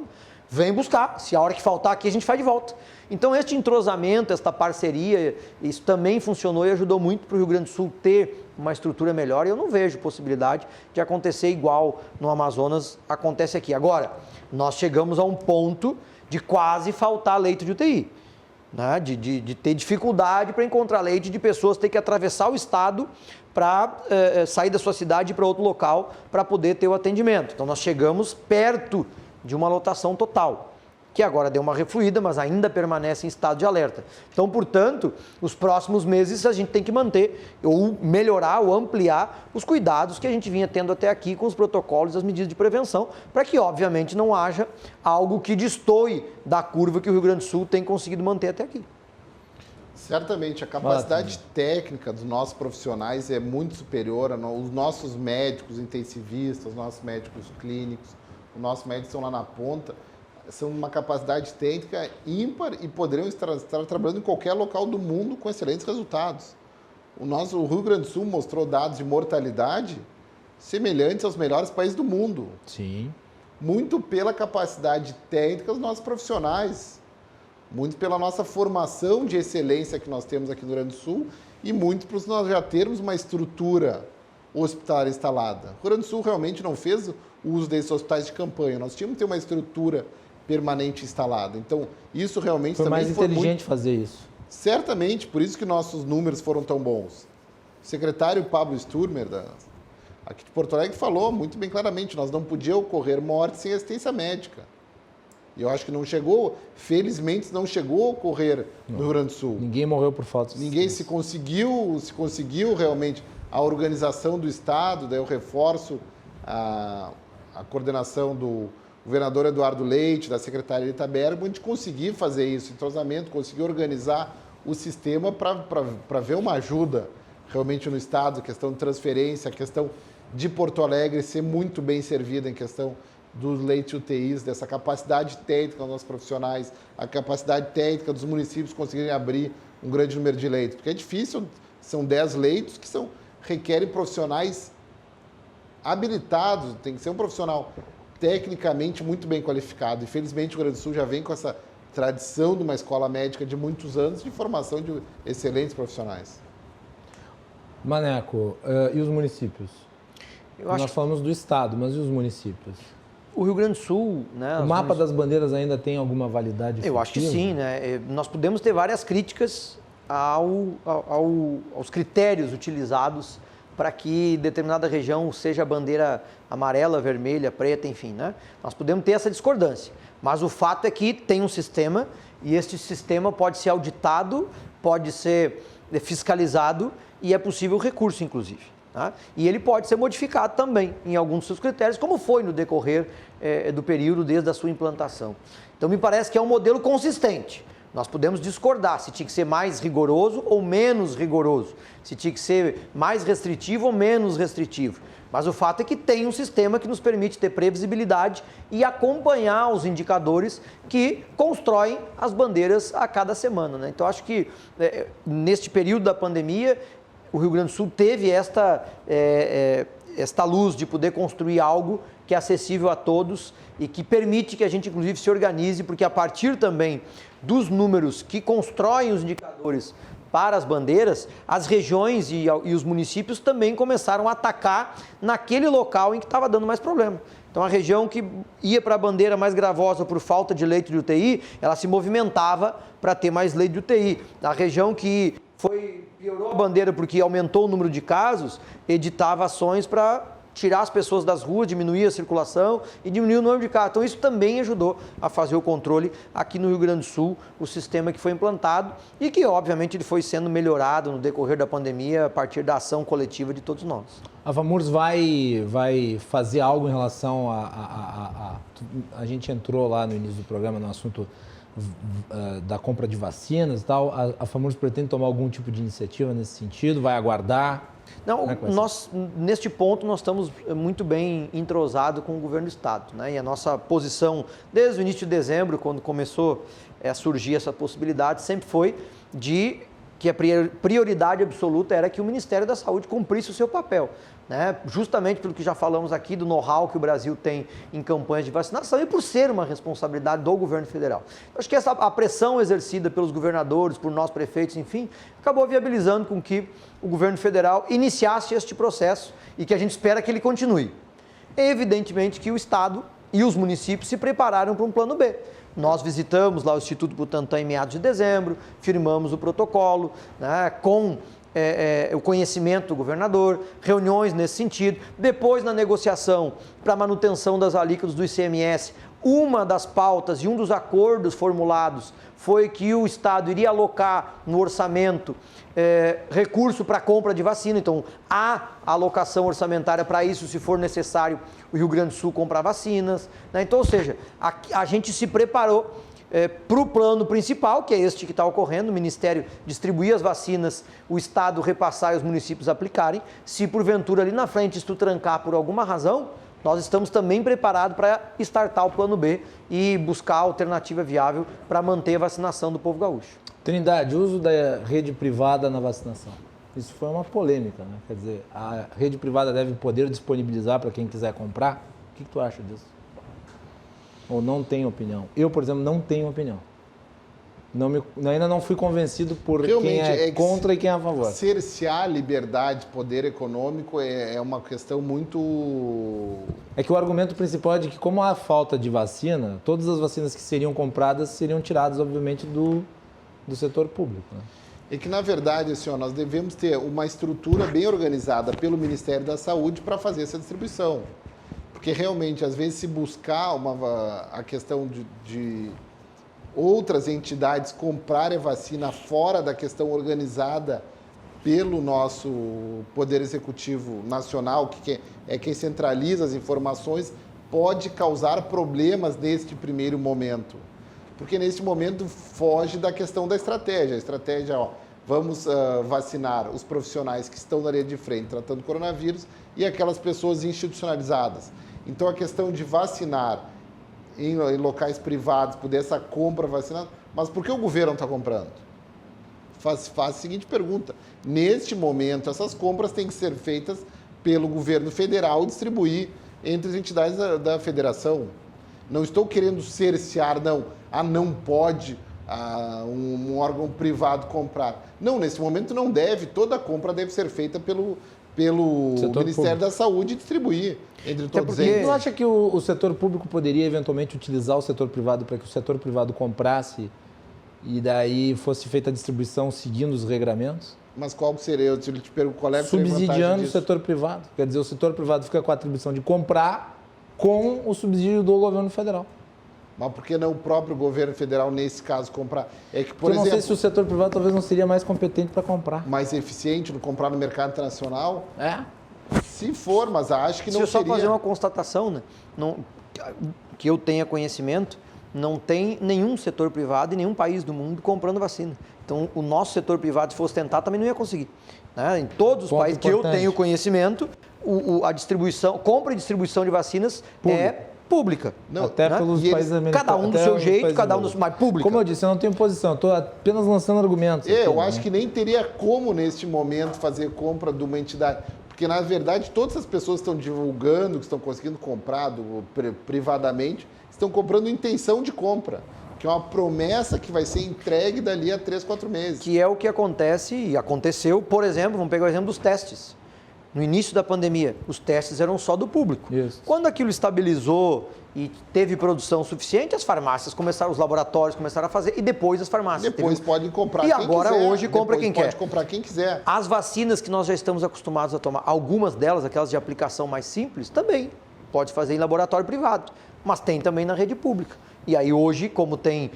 vem buscar, se a hora que faltar aqui a gente faz de volta. Então, este entrosamento, esta parceria, isso também funcionou e ajudou muito para o Rio Grande do Sul ter uma estrutura melhor e eu não vejo possibilidade de acontecer igual no Amazonas acontece aqui. Agora, nós chegamos a um ponto de quase faltar leito de UTI, né? de ter dificuldade para encontrar leite, de pessoas ter que atravessar o estado para sair da sua cidade e ir para outro local para poder ter o atendimento. Então, nós chegamos perto de uma lotação total, que agora deu uma refluída, mas ainda permanece em estado de alerta. Então, portanto, os próximos meses a gente tem que manter, ou melhorar, ou ampliar os cuidados que a gente vinha tendo até aqui com os protocolos e as medidas de prevenção, para que, obviamente, não haja algo que destoie da curva que o Rio Grande do Sul tem conseguido manter até aqui. Certamente, a capacidade técnica dos nossos profissionais é muito superior aos nossos médicos intensivistas, os nossos médicos clínicos, os nossos médicos estão lá na ponta, são uma capacidade técnica ímpar e poderiam estar trabalhando em qualquer local do mundo com excelentes resultados. O Rio Grande do Sul mostrou dados de mortalidade semelhantes aos melhores países do mundo. Sim. Muito pela capacidade técnica dos nossos profissionais, muito pela nossa formação de excelência que nós temos aqui no Rio Grande do Sul e muito por nós já termos uma estrutura hospitalar instalada. O Rio Grande do Sul realmente não fez o uso desses hospitais de campanha, nós tínhamos que ter uma estrutura permanente instalada. Então, isso realmente foi também mais inteligente fazer isso. Certamente, por isso que nossos números foram tão bons. O secretário Pablo Sturmer, aqui de Porto Alegre falou muito bem claramente, nós não podíamos ocorrer morte sem assistência médica. E eu acho que não chegou, felizmente não chegou a ocorrer no Rio Grande do Sul. Ninguém morreu por falta de Ninguém se conseguiu realmente a organização do Estado, daí eu reforço a coordenação do governador Eduardo Leite, da secretária Rita Bergman, de conseguir fazer isso, entrosamento, conseguir organizar o sistema para ver uma ajuda realmente no Estado, questão de transferência, a questão de Porto Alegre ser muito bem servida em questão dos leitos UTIs, dessa capacidade técnica dos nossos profissionais, a capacidade técnica dos municípios conseguirem abrir um grande número de leitos. Porque é difícil, são 10 leitos que requerem profissionais habilitados, tem que ser um profissional tecnicamente muito bem qualificado. E felizmente o Rio Grande do Sul já vem com essa tradição de uma escola médica de muitos anos de formação de excelentes profissionais. Maneco, e os municípios? Nós falamos do Estado, mas e os municípios? O Rio Grande do Sul... né, o mapa das bandeiras ainda tem alguma validade efetiva? Eu acho que sim, né? Nós podemos ter várias críticas aos critérios utilizados para que determinada região seja a bandeira amarela, vermelha, preta, enfim, né? Nós podemos ter essa discordância, mas o fato é que tem um sistema e este sistema pode ser auditado, pode ser fiscalizado e é possível recurso, inclusive. Tá? E ele pode ser modificado também em alguns dos seus critérios, como foi no decorrer do período desde a sua implantação. Então, me parece que é um modelo consistente. Nós podemos discordar se tinha que ser mais rigoroso ou menos rigoroso, se tinha que ser mais restritivo ou menos restritivo. Mas o fato é que tem um sistema que nos permite ter previsibilidade e acompanhar os indicadores que constroem as bandeiras a cada semana, né? Então, acho que neste período da pandemia, o Rio Grande do Sul teve esta luz de poder construir algo que é acessível a todos e que permite que a gente, inclusive, se organize, porque a partir também dos números que constroem os indicadores para as bandeiras, as regiões e os municípios também começaram a atacar naquele local em que estava dando mais problema. Então, a região que ia para a bandeira mais gravosa por falta de leito de UTI, ela se movimentava para ter mais leito de UTI. A região que piorou a bandeira porque aumentou o número de casos, editava ações para tirar as pessoas das ruas, diminuir a circulação e diminuir o número de casos. Então, isso também ajudou a fazer o controle aqui no Rio Grande do Sul, o sistema que foi implantado e que, obviamente, ele foi sendo melhorado no decorrer da pandemia a partir da ação coletiva de todos nós. A FAMURS vai fazer algo em relação a gente entrou lá no início do programa no assunto da compra de vacinas e tal. A FAMURS pretende tomar algum tipo de iniciativa nesse sentido? Vai aguardar? Não, neste ponto, nós estamos muito bem entrosados com o governo do Estado, né? E a nossa posição, desde o início de dezembro, quando começou a surgir essa possibilidade, sempre foi de que a prioridade absoluta era que o Ministério da Saúde cumprisse o seu papel, né? Justamente pelo que já falamos aqui do know-how que o Brasil tem em campanhas de vacinação e por ser uma responsabilidade do governo federal. Eu acho que a pressão exercida pelos governadores, por nós prefeitos, enfim, acabou viabilizando com que o governo federal iniciasse este processo e que a gente espera que ele continue. Evidentemente que o Estado e os municípios se prepararam para um plano B. Nós visitamos lá o Instituto Butantan em meados de dezembro, firmamos o protocolo, né, com o conhecimento do governador, reuniões nesse sentido. Depois, na negociação para a manutenção das alíquotas do ICMS, uma das pautas e um dos acordos formulados foi que o Estado iria alocar no orçamento recurso para a compra de vacina. Então, há alocação orçamentária para isso, se for necessário, o Rio Grande do Sul comprar vacinas, né? Então, ou seja, a gente se preparou para o plano principal, que é este que está ocorrendo, o Ministério distribuir as vacinas, o Estado repassar e os municípios aplicarem. Se porventura ali na frente isto trancar por alguma razão, nós estamos também preparados para startar o plano B e buscar a alternativa viável para manter a vacinação do povo gaúcho. Trindade, uso da rede privada na vacinação. Isso foi uma polêmica, né? Quer dizer, a rede privada deve poder disponibilizar para quem quiser comprar. O que tu acha disso? Ou não tem opinião? Eu, por exemplo, não tenho opinião. Ainda não fui convencido por realmente quem é contra e quem é a favor. Cercear liberdade, poder econômico é uma questão muito... É que o argumento principal é de que, como há falta de vacina, todas as vacinas que seriam compradas seriam tiradas, obviamente, do setor público, né? É que, na verdade, assim, nós devemos ter uma estrutura bem organizada pelo Ministério da Saúde para fazer essa distribuição. Porque, realmente, às vezes, se buscar a questão de outras entidades comprarem a vacina fora da questão organizada pelo nosso Poder Executivo Nacional, que é quem centraliza as informações, pode causar problemas neste primeiro momento. Porque, nesse momento, foge da questão da estratégia. A estratégia, vamos vacinar os profissionais que estão na linha de frente tratando coronavírus e aquelas pessoas institucionalizadas. Então, a questão de vacinar em locais privados, poder essa compra vacinada, mas por que o governo não está comprando? Faz a seguinte pergunta. Neste momento, essas compras têm que ser feitas pelo governo federal e distribuir entre as entidades da federação. Não estou querendo cercear, não pode um órgão privado comprar. Não, nesse momento não deve, toda a compra deve ser feita pelo Ministério da Saúde e distribuir entre todos eles. Não acha que o setor público poderia eventualmente utilizar o setor privado para que o setor privado comprasse e daí fosse feita a distribuição seguindo os regramentos? Mas qual seria? Eu te pergunto, qual é a vantagem subsidiando disso? O setor privado. Quer dizer, o setor privado fica com a atribuição de comprar com o subsídio do governo federal. Mas por que não o próprio governo federal, nesse caso, comprar? É que, por exemplo, não sei se o setor privado talvez não seria mais competente para comprar. Mais eficiente no comprar no mercado internacional? É. Se for, mas acho que não seria. Deixa eu só fazer uma constatação, né? Que eu tenha conhecimento, não tem nenhum setor privado em nenhum país do mundo comprando vacina. Então, o nosso setor privado, se fosse tentar, também não ia conseguir. Né? Em todos os países que eu tenho conhecimento, a distribuição, compra e distribuição de vacinas é pública. Não, até pelos países americanos. Cada um do seu jeito, cada um do seu... Mas pública. Como eu disse, eu não tenho posição, estou apenas lançando argumentos. Eu acho que nem teria como, neste momento, fazer compra de uma entidade. Porque, na verdade, todas as pessoas que estão divulgando, que estão conseguindo comprar privadamente, estão comprando intenção de compra, que é uma promessa que vai ser entregue dali a 3, 4 meses. Que é o que acontece e aconteceu, por exemplo, vamos pegar o exemplo dos testes. No início da pandemia, os testes eram só do público. Isso. Quando aquilo estabilizou e teve produção suficiente, as farmácias começaram, os laboratórios começaram a fazer e depois as farmácias. Depois podem comprar quem quiser. E agora hoje compra quem quer. Pode comprar quem quiser. As vacinas que nós já estamos acostumados a tomar, algumas delas, aquelas de aplicação mais simples, também pode fazer em laboratório privado, mas tem também na rede pública. E aí hoje, como tem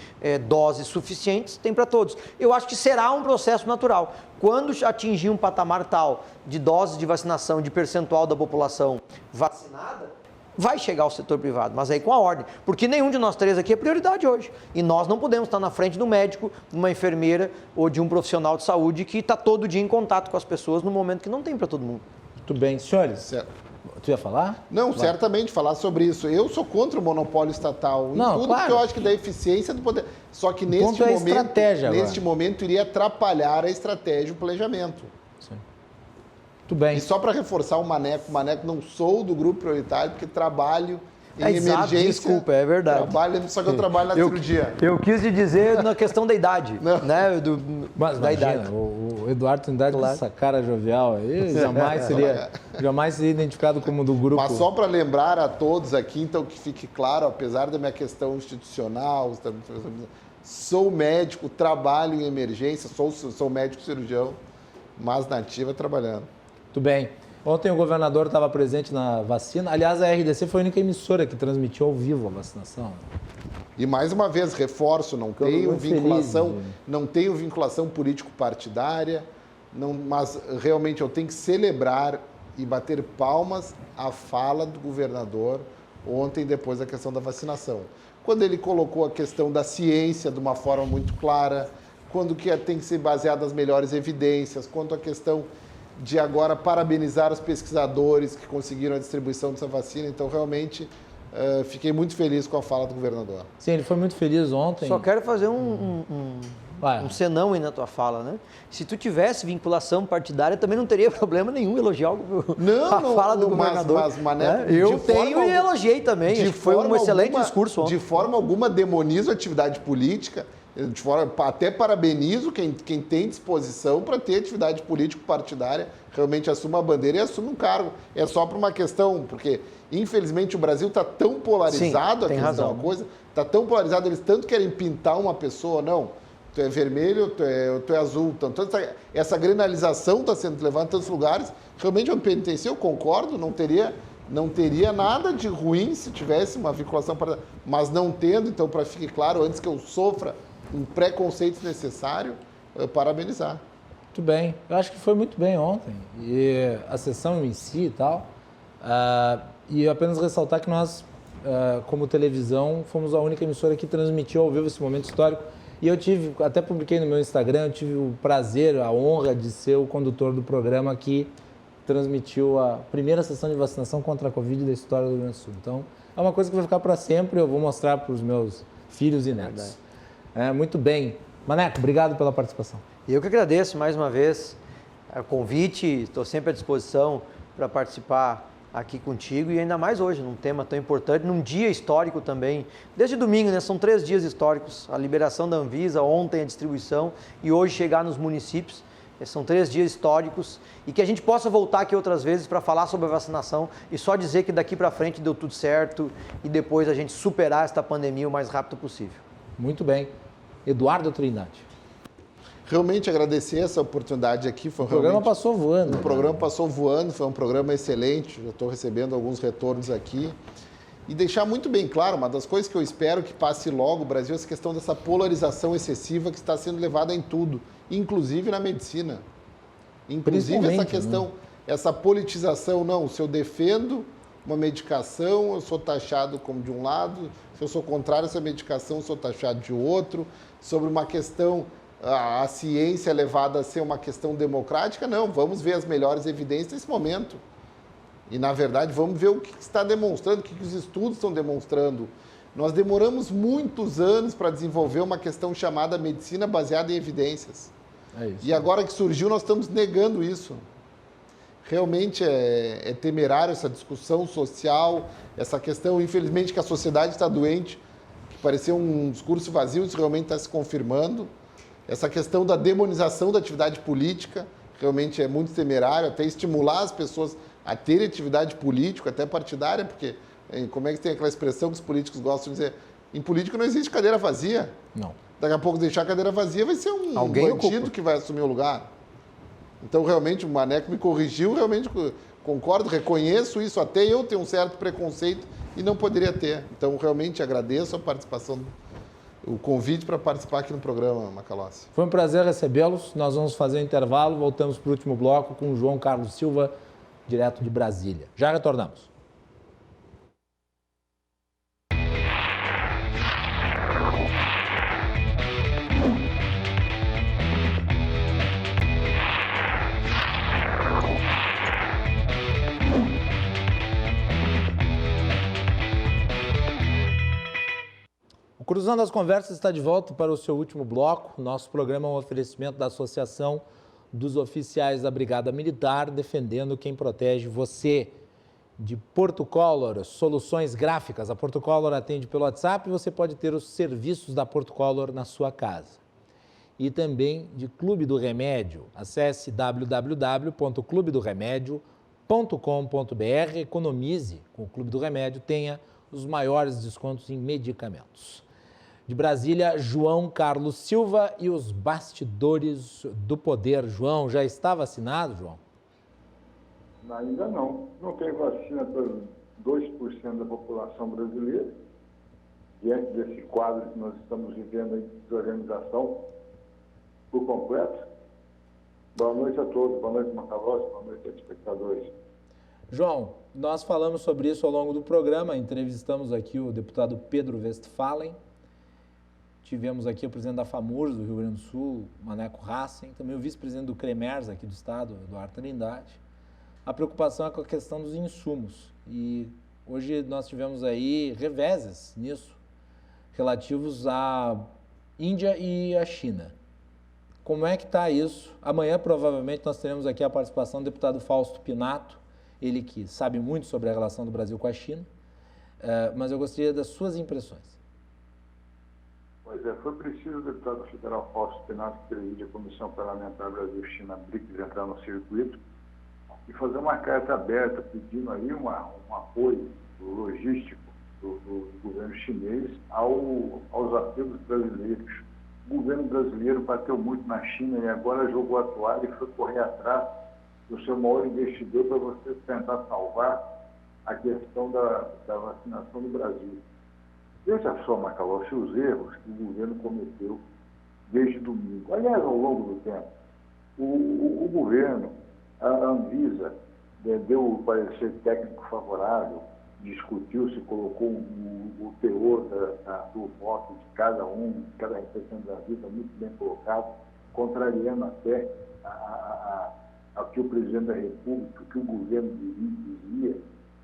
doses suficientes, tem para todos. Eu acho que será um processo natural. Quando atingir um patamar tal de doses de vacinação, de percentual da população vacinada, vai chegar ao setor privado, mas aí com a ordem. Porque nenhum de nós três aqui é prioridade hoje. E nós não podemos estar na frente do médico, de uma enfermeira ou de um profissional de saúde que está todo dia em contato com as pessoas no momento que não tem para todo mundo. Muito bem. Senhores, certo. Tu ia falar? Não, certamente, falar sobre isso. Eu sou contra o monopólio estatal. Não, tudo, claro. Porque eu acho que dá eficiência do poder. Só que neste momento iria atrapalhar a estratégia, o planejamento. Sim. Muito bem. E só para reforçar o Maneco não sou do grupo prioritário, porque trabalho em emergência. Desculpa, é verdade. Só que eu trabalho na cirurgia. Eu quis te dizer na questão da idade. Né? Mas da imagina, idade. O Eduardo Trindade com essa cara jovial aí, jamais seria identificado como do grupo. Mas só para lembrar a todos aqui, então, que fique claro, apesar da minha questão institucional, sou médico, trabalho em emergência, sou médico cirurgião, mas na ativa trabalhando. Muito bem. Ontem o governador estava presente na vacina. Aliás, a RDC foi a única emissora que transmitiu ao vivo a vacinação. E mais uma vez, reforço, não tenho vinculação político-partidária, mas realmente eu tenho que celebrar e bater palmas à fala do governador ontem, depois da questão da vacinação. Quando ele colocou a questão da ciência de uma forma muito clara, quando que tem que ser baseada nas melhores evidências, quanto à questão de agora parabenizar os pesquisadores que conseguiram a distribuição dessa vacina. Então, realmente, fiquei muito feliz com a fala do governador. Sim, ele foi muito feliz ontem. Só quero fazer um senão aí na tua fala, né? Se tu tivesse vinculação partidária, também não teria problema nenhum elogiar a fala do governador. Mas Mané, eu tenho e elogiei também. Foi um excelente discurso ontem. De forma alguma demonizo a atividade política. Até parabenizo quem tem disposição para ter atividade político-partidária, realmente assuma a bandeira e assume um cargo. É só por uma questão, porque infelizmente o Brasil está tão polarizado, sim, tem razão. Está tão polarizado, eles tanto querem pintar uma pessoa, não. tu é vermelho, tu é azul. Então, essa granalização está sendo levada em tantos lugares. Realmente, é um penitenciário, eu concordo, não teria nada de ruim se tivesse uma vinculação, mas não tendo, então, para ficar claro, antes que eu sofra um preconceito necessário, parabenizar. Muito bem. Eu acho que foi muito bem ontem. E a sessão em si e tal. E apenas ressaltar que nós, como televisão, fomos a única emissora que transmitiu ao vivo esse momento histórico. E eu até publiquei no meu Instagram, eu tive o prazer, a honra de ser o condutor do programa que transmitiu a primeira sessão de vacinação contra a Covid da história do Rio Grande do Sul. Então, é uma coisa que vai ficar para sempre, eu vou mostrar para os meus filhos e netos. Muito bem. Maneco, obrigado pela participação. Eu que agradeço mais uma vez o convite, estou sempre à disposição para participar aqui contigo e ainda mais hoje, num tema tão importante, num dia histórico também. Desde domingo, né? São 3 dias históricos, a liberação da Anvisa, ontem a distribuição e hoje chegar nos municípios. São 3 dias históricos e que a gente possa voltar aqui outras vezes para falar sobre a vacinação e só dizer que daqui para frente deu tudo certo e depois a gente superar esta pandemia o mais rápido possível. Muito bem. Eduardo Trindade. Realmente agradecer essa oportunidade aqui. O programa passou voando. O programa passou voando, foi um programa excelente. Já estou recebendo alguns retornos aqui. E deixar muito bem claro, uma das coisas que eu espero que passe logo, Brasil, é essa questão dessa polarização excessiva que está sendo levada em tudo, inclusive na medicina. Inclusive essa questão, essa politização, não, se eu defendo uma medicação, eu sou taxado como de um lado, se eu sou contrário a essa medicação, eu sou taxado de outro. Sobre uma questão, a ciência é levada a ser uma questão democrática, não, vamos ver as melhores evidências nesse momento. E, na verdade, vamos ver o que está demonstrando, o que os estudos estão demonstrando. Nós demoramos muitos anos para desenvolver uma questão chamada medicina baseada em evidências. É isso. E agora que surgiu, nós estamos negando isso. Realmente é temerário essa discussão social, essa questão, infelizmente, que a sociedade está doente, que parecia um discurso vazio, isso realmente está se confirmando. Essa questão da demonização da atividade política, realmente é muito temerário, até estimular as pessoas a ter atividade política, até partidária, porque como é que tem aquela expressão que os políticos gostam de dizer? Em política não existe cadeira vazia. Não. Daqui a pouco deixar a cadeira vazia vai ser um bandido que vai assumir o lugar. Então, realmente, o Maneco me corrigiu, realmente concordo, reconheço isso, até eu tenho um certo preconceito e não poderia ter. Então, realmente agradeço a participação, o convite para participar aqui no programa, Macalossi. Foi um prazer recebê-los, nós vamos fazer um intervalo, voltamos para o último bloco com o João Carlos Silva, direto de Brasília. Já retornamos. O Cruzando as Conversas está de volta para o seu último bloco. Nosso programa é um oferecimento da Associação dos Oficiais da Brigada Militar, defendendo quem protege você. De Portocolor, soluções gráficas. A Portocolor atende pelo WhatsApp e você pode ter os serviços da Portocolor na sua casa. E também de Clube do Remédio. Acesse www.clubedoremedio.com.br, economize com o Clube do Remédio, tenha os maiores descontos em medicamentos. De Brasília, João Carlos Silva e os bastidores do poder. João, já está vacinado, João? Ainda não. Não tem vacina para 2% da população brasileira. Diante desse quadro que nós estamos vivendo aí de desorganização por completo. Boa noite a todos. Boa noite, Macalossi. Boa noite, espectadores. João, nós falamos sobre isso ao longo do programa. Entrevistamos aqui o deputado Pedro Westphalen. Tivemos aqui o presidente da FAMURS do Rio Grande do Sul, Maneco Hassen, também o vice-presidente do CREMERS aqui do estado, Eduardo Trindade. A preocupação é com a questão dos insumos e hoje nós tivemos aí reveses nisso, relativos à Índia e à China. Como é que está isso? Amanhã provavelmente nós teremos aqui a participação do deputado Fausto Pinato, ele que sabe muito sobre a relação do Brasil com a China, mas eu gostaria das suas impressões. Pois é, foi preciso o deputado federal Fausto Pinato, que preside a Comissão Parlamentar Brasil-China BRICS, entrar no circuito e fazer uma carta aberta pedindo aí um apoio logístico do governo chinês aos apelos brasileiros O governo brasileiro bateu muito na China e agora jogou a toalha e foi correr atrás do seu maior investidor para você tentar salvar a questão da vacinação do Brasil. Veja só, Macalossi, os erros que o governo cometeu desde domingo. Aliás, ao longo do tempo, o governo, a Anvisa, deu o parecer técnico favorável, discutiu-se, colocou o teor do voto de cada representante da Anvisa muito bem colocado, contrariando até ao que o presidente da República, o que o governo dizia,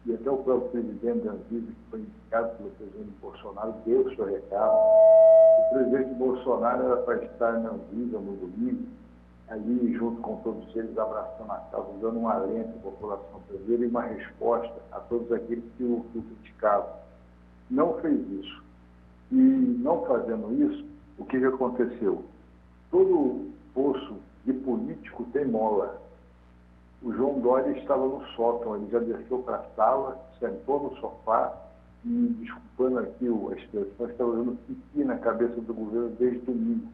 e até o próprio presidente da Anvisa, que foi indicado pelo presidente Bolsonaro, deu o seu recado. O presidente Bolsonaro era para estar na Anvisa no domingo, ali junto com todos eles, abraçando a causa, dando um alento à população brasileira e uma resposta a todos aqueles que o criticavam. Não fez isso. E não fazendo isso, o que aconteceu? Todo poço de político tem mola. O João Dória estava no sótão, ele já desceu para a sala, sentou no sofá e, desculpando aqui a expressão, estava dando pipi na cabeça do governo desde domingo.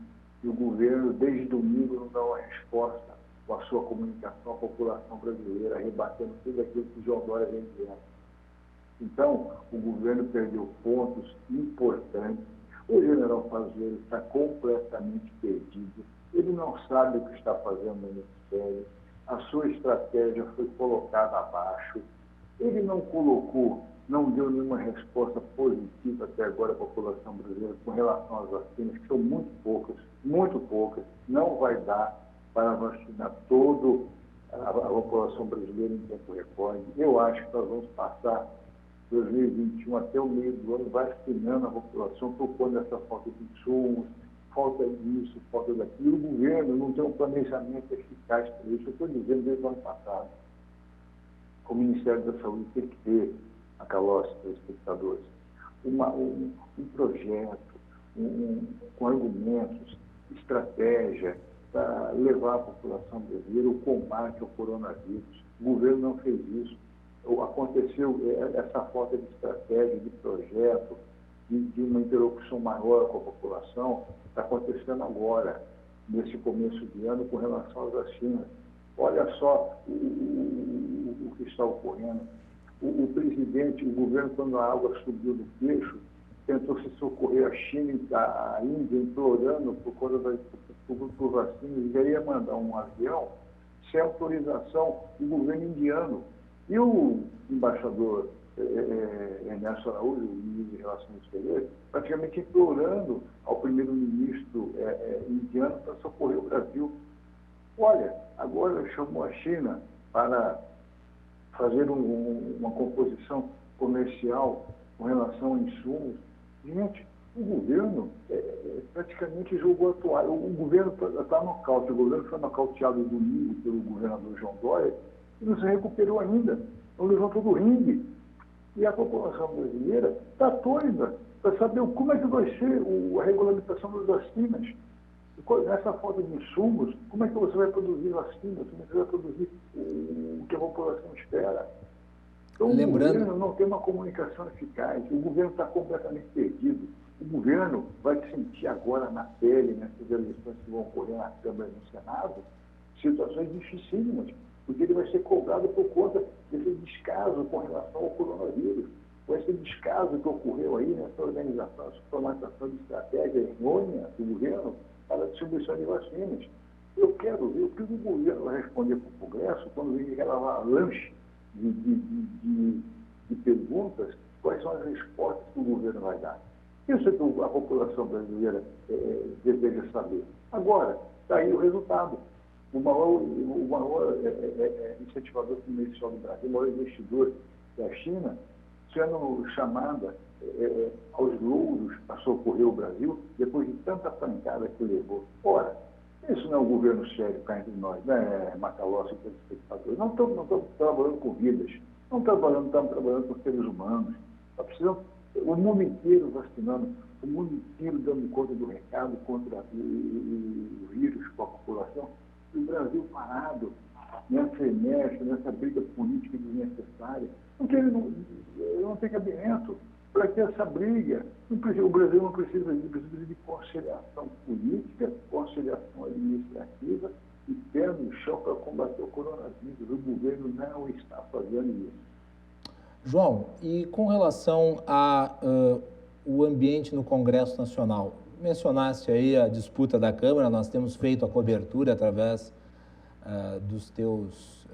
E o governo, desde domingo, não dá uma resposta com a sua comunicação à população brasileira, rebatendo tudo aquilo que o João Dória vem dizendo. Então, o governo perdeu pontos importantes. O general Pazuello está completamente perdido. Ele não sabe o que está fazendo no Ministério. A sua estratégia foi colocada abaixo. Ele não deu nenhuma resposta positiva até agora à população brasileira com relação às vacinas, que são muito poucas, não vai dar para vacinar toda a população brasileira em tempo recorde. Eu acho que nós vamos passar 2021 até o meio do ano vacinando a população, propondo essa falta de insumos, falta disso, falta daquilo. O governo não tem um planejamento eficaz para isso. Eu estou dizendo desde o ano passado. O Ministério da Saúde tem que ter, Macalossi, telespectadores, um projeto, com argumentos, estratégia para levar a população brasileira o combate ao coronavírus. O governo não fez isso. Aconteceu essa falta de estratégia, de projeto, de uma interlocução maior com a população, está acontecendo agora, nesse começo de ano, com relação às vacinas. Olha só o que está ocorrendo. O presidente, o governo, quando a água subiu do queixo, tentou se socorrer a China e a Índia, implorando por vacinas, e ia mandar um avião sem autorização do governo indiano. E o embaixador Ernesto Araújo, o ministro de Relações Exteriores, praticamente implorando ao primeiro-ministro indiano para socorrer o Brasil. Olha, agora chamou a China para fazer uma composição comercial com relação a insumos. Gente, o governo praticamente jogou a toalha. O governo está nocaute. O governo foi nocauteado domingo pelo governador João Dória e não se recuperou ainda. Não levantou do ringue. E a população brasileira está doida para saber como é que vai ser a regulamentação das vacinas. Nessa falta de insumos, como é que você vai produzir vacinas? Como é que você vai produzir o que a população espera? Então, o governo não tem uma comunicação eficaz, o governo está completamente perdido. O governo vai sentir agora na pele, nessas eleições que vão ocorrer na Câmara e no Senado, situações dificílimas, porque ele vai ser cobrado por conta desse descaso com relação ao coronavírus, com esse descaso que ocorreu aí nessa organização, essa formatação de estratégia errônea do governo para a distribuição de vacinas. Eu quero ver o que o governo vai responder para o Congresso quando vir aquela avalanche de perguntas, quais são as respostas que o governo vai dar. Isso é que a população brasileira deseja saber. Agora, está aí o resultado. O maior incentivador comercial do Brasil, o maior investidor da China, sendo chamada aos louros para socorrer o Brasil, depois de tanta pancada que levou. Ora, isso não é um governo sério cá entre nós, né, Macalossi e telespectadores? Não estamos trabalhando com vidas, estamos trabalhando com seres humanos. Nós precisamos, o mundo inteiro vacinando, o mundo inteiro dando conta do recado contra o vírus com a população, e o Brasil parado nessa inércia, nessa briga política desnecessária. Não tem cabimento. Para que essa briga? O Brasil não precisa de conciliação política. as medidas. O governo não está fazendo isso. João, e com relação ao ambiente no Congresso Nacional, mencionaste aí a disputa da Câmara, nós temos feito a cobertura através dos teus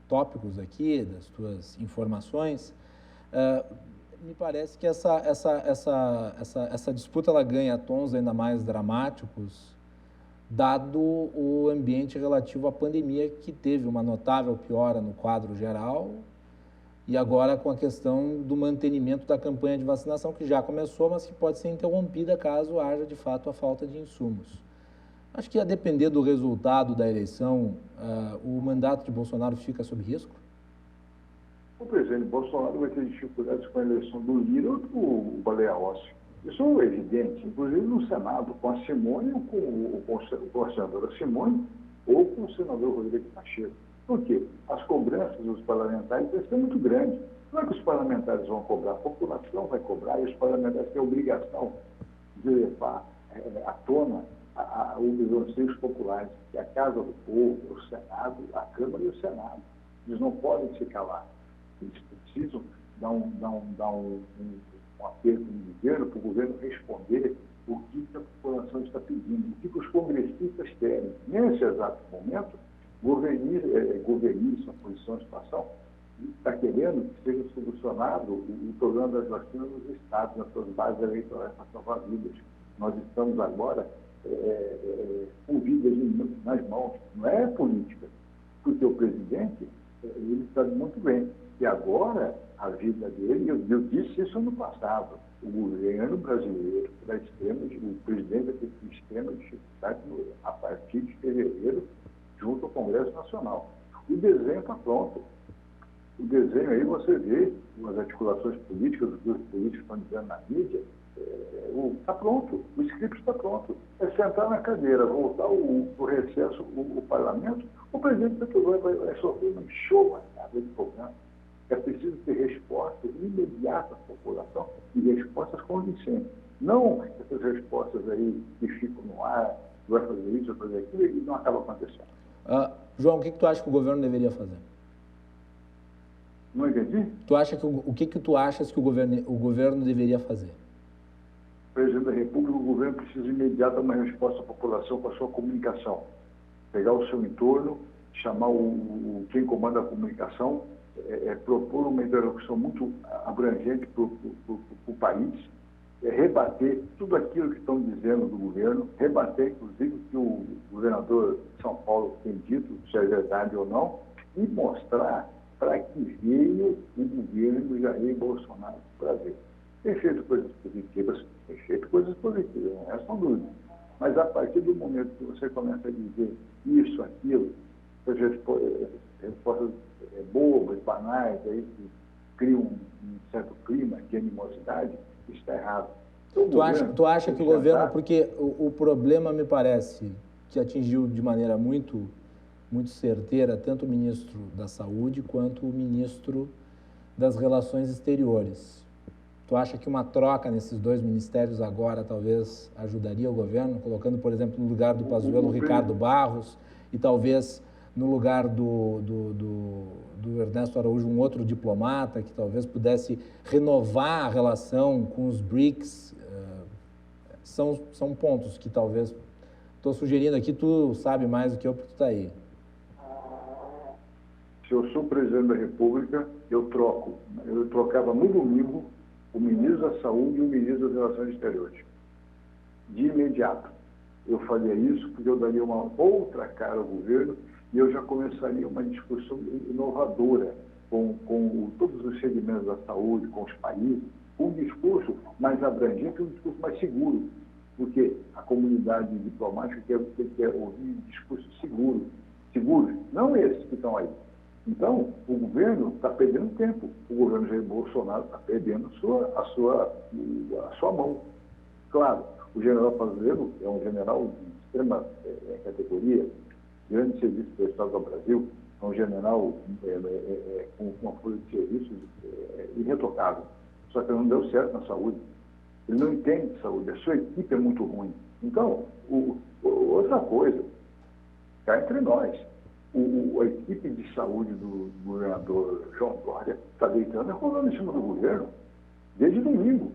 tópicos aqui, das tuas informações. Me parece que essa disputa ela ganha tons ainda mais dramáticos, dado o ambiente relativo à pandemia, que teve uma notável piora no quadro geral, e agora com a questão do mantenimento da campanha de vacinação, que já começou, mas que pode ser interrompida caso haja, de fato, a falta de insumos. Acho que, a depender do resultado da eleição, o mandato de Bolsonaro fica sob risco? O presidente Bolsonaro vai ter dificuldades com a eleição do Lira ou do Baleia Rossi. Isso é evidente, inclusive no Senado, com a Simone ou com a senadora Simone ou com o senador Rodrigo Pacheco. Por quê? As cobranças dos parlamentares devem ser muito grandes. Não é que os parlamentares vão cobrar, a população vai cobrar, e os parlamentares têm a obrigação de levar à tona os anseios populares, que é a Casa do Povo, o Senado, a Câmara e o Senado. Eles não podem se calar. Eles precisam dar um aperto no governo, para o governo responder o que a população está pedindo, o que os congressistas querem. Nesse exato momento, governismo, a posição de situação, está querendo que seja solucionado o problema das vacinas nos estados, nas suas bases eleitorais para salvar vidas. Nós estamos agora com vidas nas mãos, não é política, porque o presidente ele sabe muito bem que agora a vida dele, eu disse isso ano passado, o governo brasileiro, o presidente da extrema dificuldade a partir de fevereiro, junto ao Congresso Nacional. O desenho está pronto. O desenho aí você vê, as articulações políticas, os grupos políticos estão dizendo na mídia, está pronto, o script está pronto. É sentar na cadeira, voltar o recesso, o parlamento, o presidente vai sofrer uma enxovalhada de problema. É preciso ter respostas imediatas à população e respostas convincentes. Não essas respostas aí que ficam no ar, vai fazer isso, vai fazer aquilo, e não acaba acontecendo. João, o que tu acha que o governo deveria fazer? Não entendi? O que tu achas que o governo deveria fazer? Presidente da República, o governo precisa imediata dar uma resposta à população com a sua comunicação. Pegar o seu entorno, chamar quem comanda a comunicação, propor uma interlocução muito abrangente para o país, rebater tudo aquilo que estão dizendo do governo, rebater, inclusive, o que o governador de São Paulo tem dito, se é verdade ou não, e mostrar para que veio o governo Jair Bolsonaro para ver. Tem feito coisas positivas, não restam dúvidas. Mas a partir do momento que você começa a dizer isso, aquilo, as respostas bobas, banais, aí que criam um certo clima de animosidade, isso está errado. Então, tu acha que o governo, porque o problema me parece que atingiu de maneira muito certeira tanto o ministro da Saúde quanto o ministro das Relações Exteriores. Tu acha que uma troca nesses dois ministérios agora talvez ajudaria o governo, colocando, por exemplo, no lugar do Pazuello o Ricardo Barros e talvez no lugar do Ernesto Araújo um outro diplomata que talvez pudesse renovar a relação com os BRICS? São pontos que talvez estou sugerindo aqui, tu sabe mais do que eu, porque tu está aí. Se eu sou presidente da República, eu trocava no domingo o ministro da Saúde e o ministro das Relações Exteriores. De imediato. Eu faria isso porque eu daria uma outra cara ao governo e eu já começaria uma discussão inovadora com todos os segmentos da saúde, com os países, um discurso mais abrangente, um discurso mais seguro, porque a comunidade diplomática quer ouvir discursos seguros, não esses que estão aí. Então, o governo está perdendo tempo. O governo Jair Bolsonaro está perdendo a sua mão. Claro, o general Pazuello é um general de extrema categoria, grande serviço prestado ao Brasil, é um general com uma folha de serviço irretocável. Só que não deu certo na saúde. Ele não entende de saúde, a sua equipe é muito ruim. Então, outra coisa, cá entre nós, A equipe de saúde do governador João Dória está deitando e rolando em cima do governo desde domingo.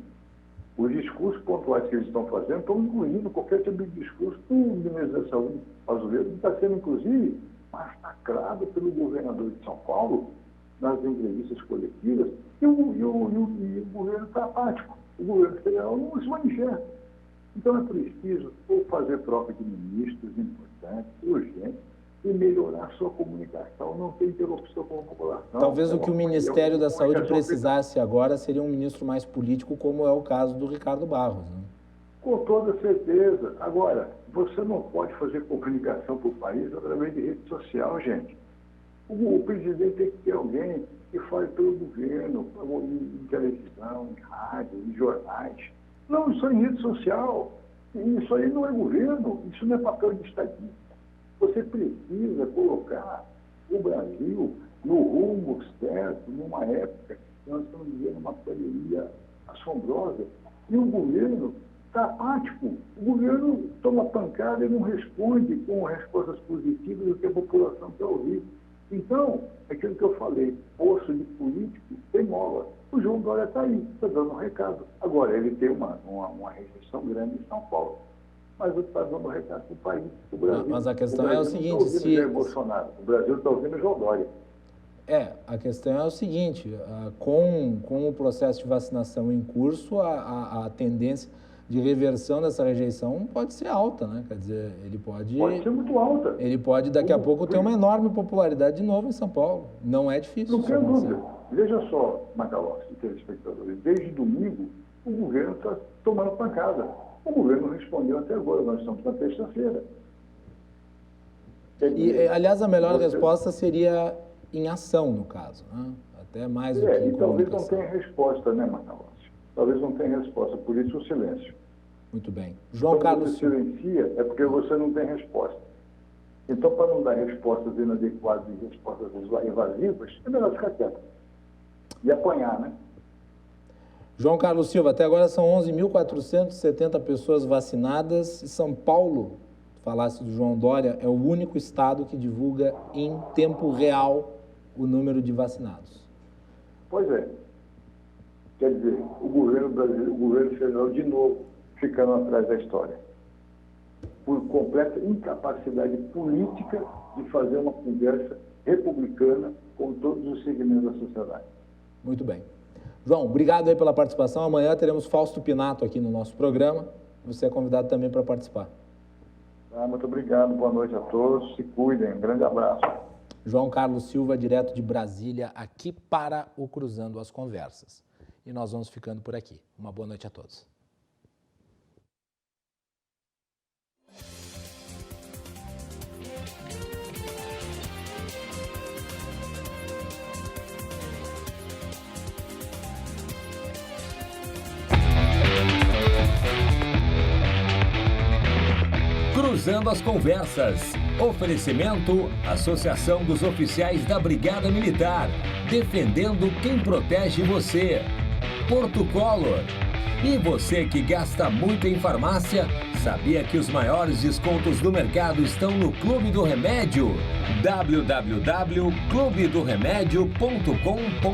Os discursos pontuais que eles estão fazendo estão incluindo qualquer tipo de discurso do ministro da Saúde, Pazuello, que está sendo, inclusive, massacrado pelo governador de São Paulo nas entrevistas coletivas, e o governo está apático. O governo federal não se manifesta. Então é preciso ou fazer troca de ministros importantes, urgentes, e melhorar a sua comunicação, não ter interrupção com a população. Talvez o que o Ministério da Saúde precisasse agora seria um ministro mais político, como é o caso do Ricardo Barros, né? Com toda certeza. Agora, você não pode fazer comunicação para o país através de rede social, gente. O presidente tem que ter alguém que fale pelo governo, em televisão, em rádio, em jornais. Não, isso é em rede social. Isso aí não é governo, isso não é papel de estadista. Você precisa colocar o Brasil no rumo certo, numa época que nós estamos vivendo uma pandemia assombrosa. E o governo está apático. O governo toma pancada e não responde com respostas positivas do que a população quer ouvir. Então, aquilo que eu falei, poço de político tem mola. O João Dória está aí, está dando um recado. Agora, ele tem uma rejeição grande em São Paulo. Mas está dando um recado para o país, para o Brasil. Mas a questão é o seguinte, o Brasil está ouvindo o João Dória. A questão é o seguinte, com o processo de vacinação em curso, a tendência de reversão dessa rejeição pode ser alta, né? Quer dizer, ele pode ser muito alta. Ele pode, daqui a pouco, ter uma enorme popularidade de novo em São Paulo. Não é difícil. Não tenho dúvida. Veja só, Macalossi e telespectadores, desde domingo, o governo está tomando pancada. O governo não respondeu até agora, nós estamos na terça-feira. E, aliás, a melhor resposta seria em ação, no caso, né? Até mais do que em talvez não tenha resposta, né, Macalossi? Talvez não tenha resposta, por isso o silêncio. Muito bem. João Carlos... Quando você silencia, é porque você não tem resposta. Então, para não dar respostas inadequadas e respostas evasivas, é melhor ficar quieto. E apanhar, né? João Carlos Silva, até agora são 11.470 pessoas vacinadas. E São Paulo, falasse do João Dória, é o único estado que divulga em tempo real o número de vacinados. Pois é. Quer dizer, o governo brasileiro, o governo federal, de novo, ficando atrás da história. Por completa incapacidade política de fazer uma conversa republicana com todos os segmentos da sociedade. Muito bem. João, obrigado aí pela participação. Amanhã teremos Fausto Pinato aqui no nosso programa. Você é convidado também para participar. Muito obrigado. Boa noite a todos. Se cuidem. Um grande abraço. João Carlos Silva, direto de Brasília, aqui para o Cruzando as Conversas. E nós vamos ficando por aqui. Uma boa noite a todos. Cruzando as Conversas. Oferecimento: Associação dos Oficiais da Brigada Militar. Defendendo quem protege você. Porto Color. E você que gasta muito em farmácia, sabia que os maiores descontos do mercado estão no Clube do Remédio? www.clubedoremedio.com.br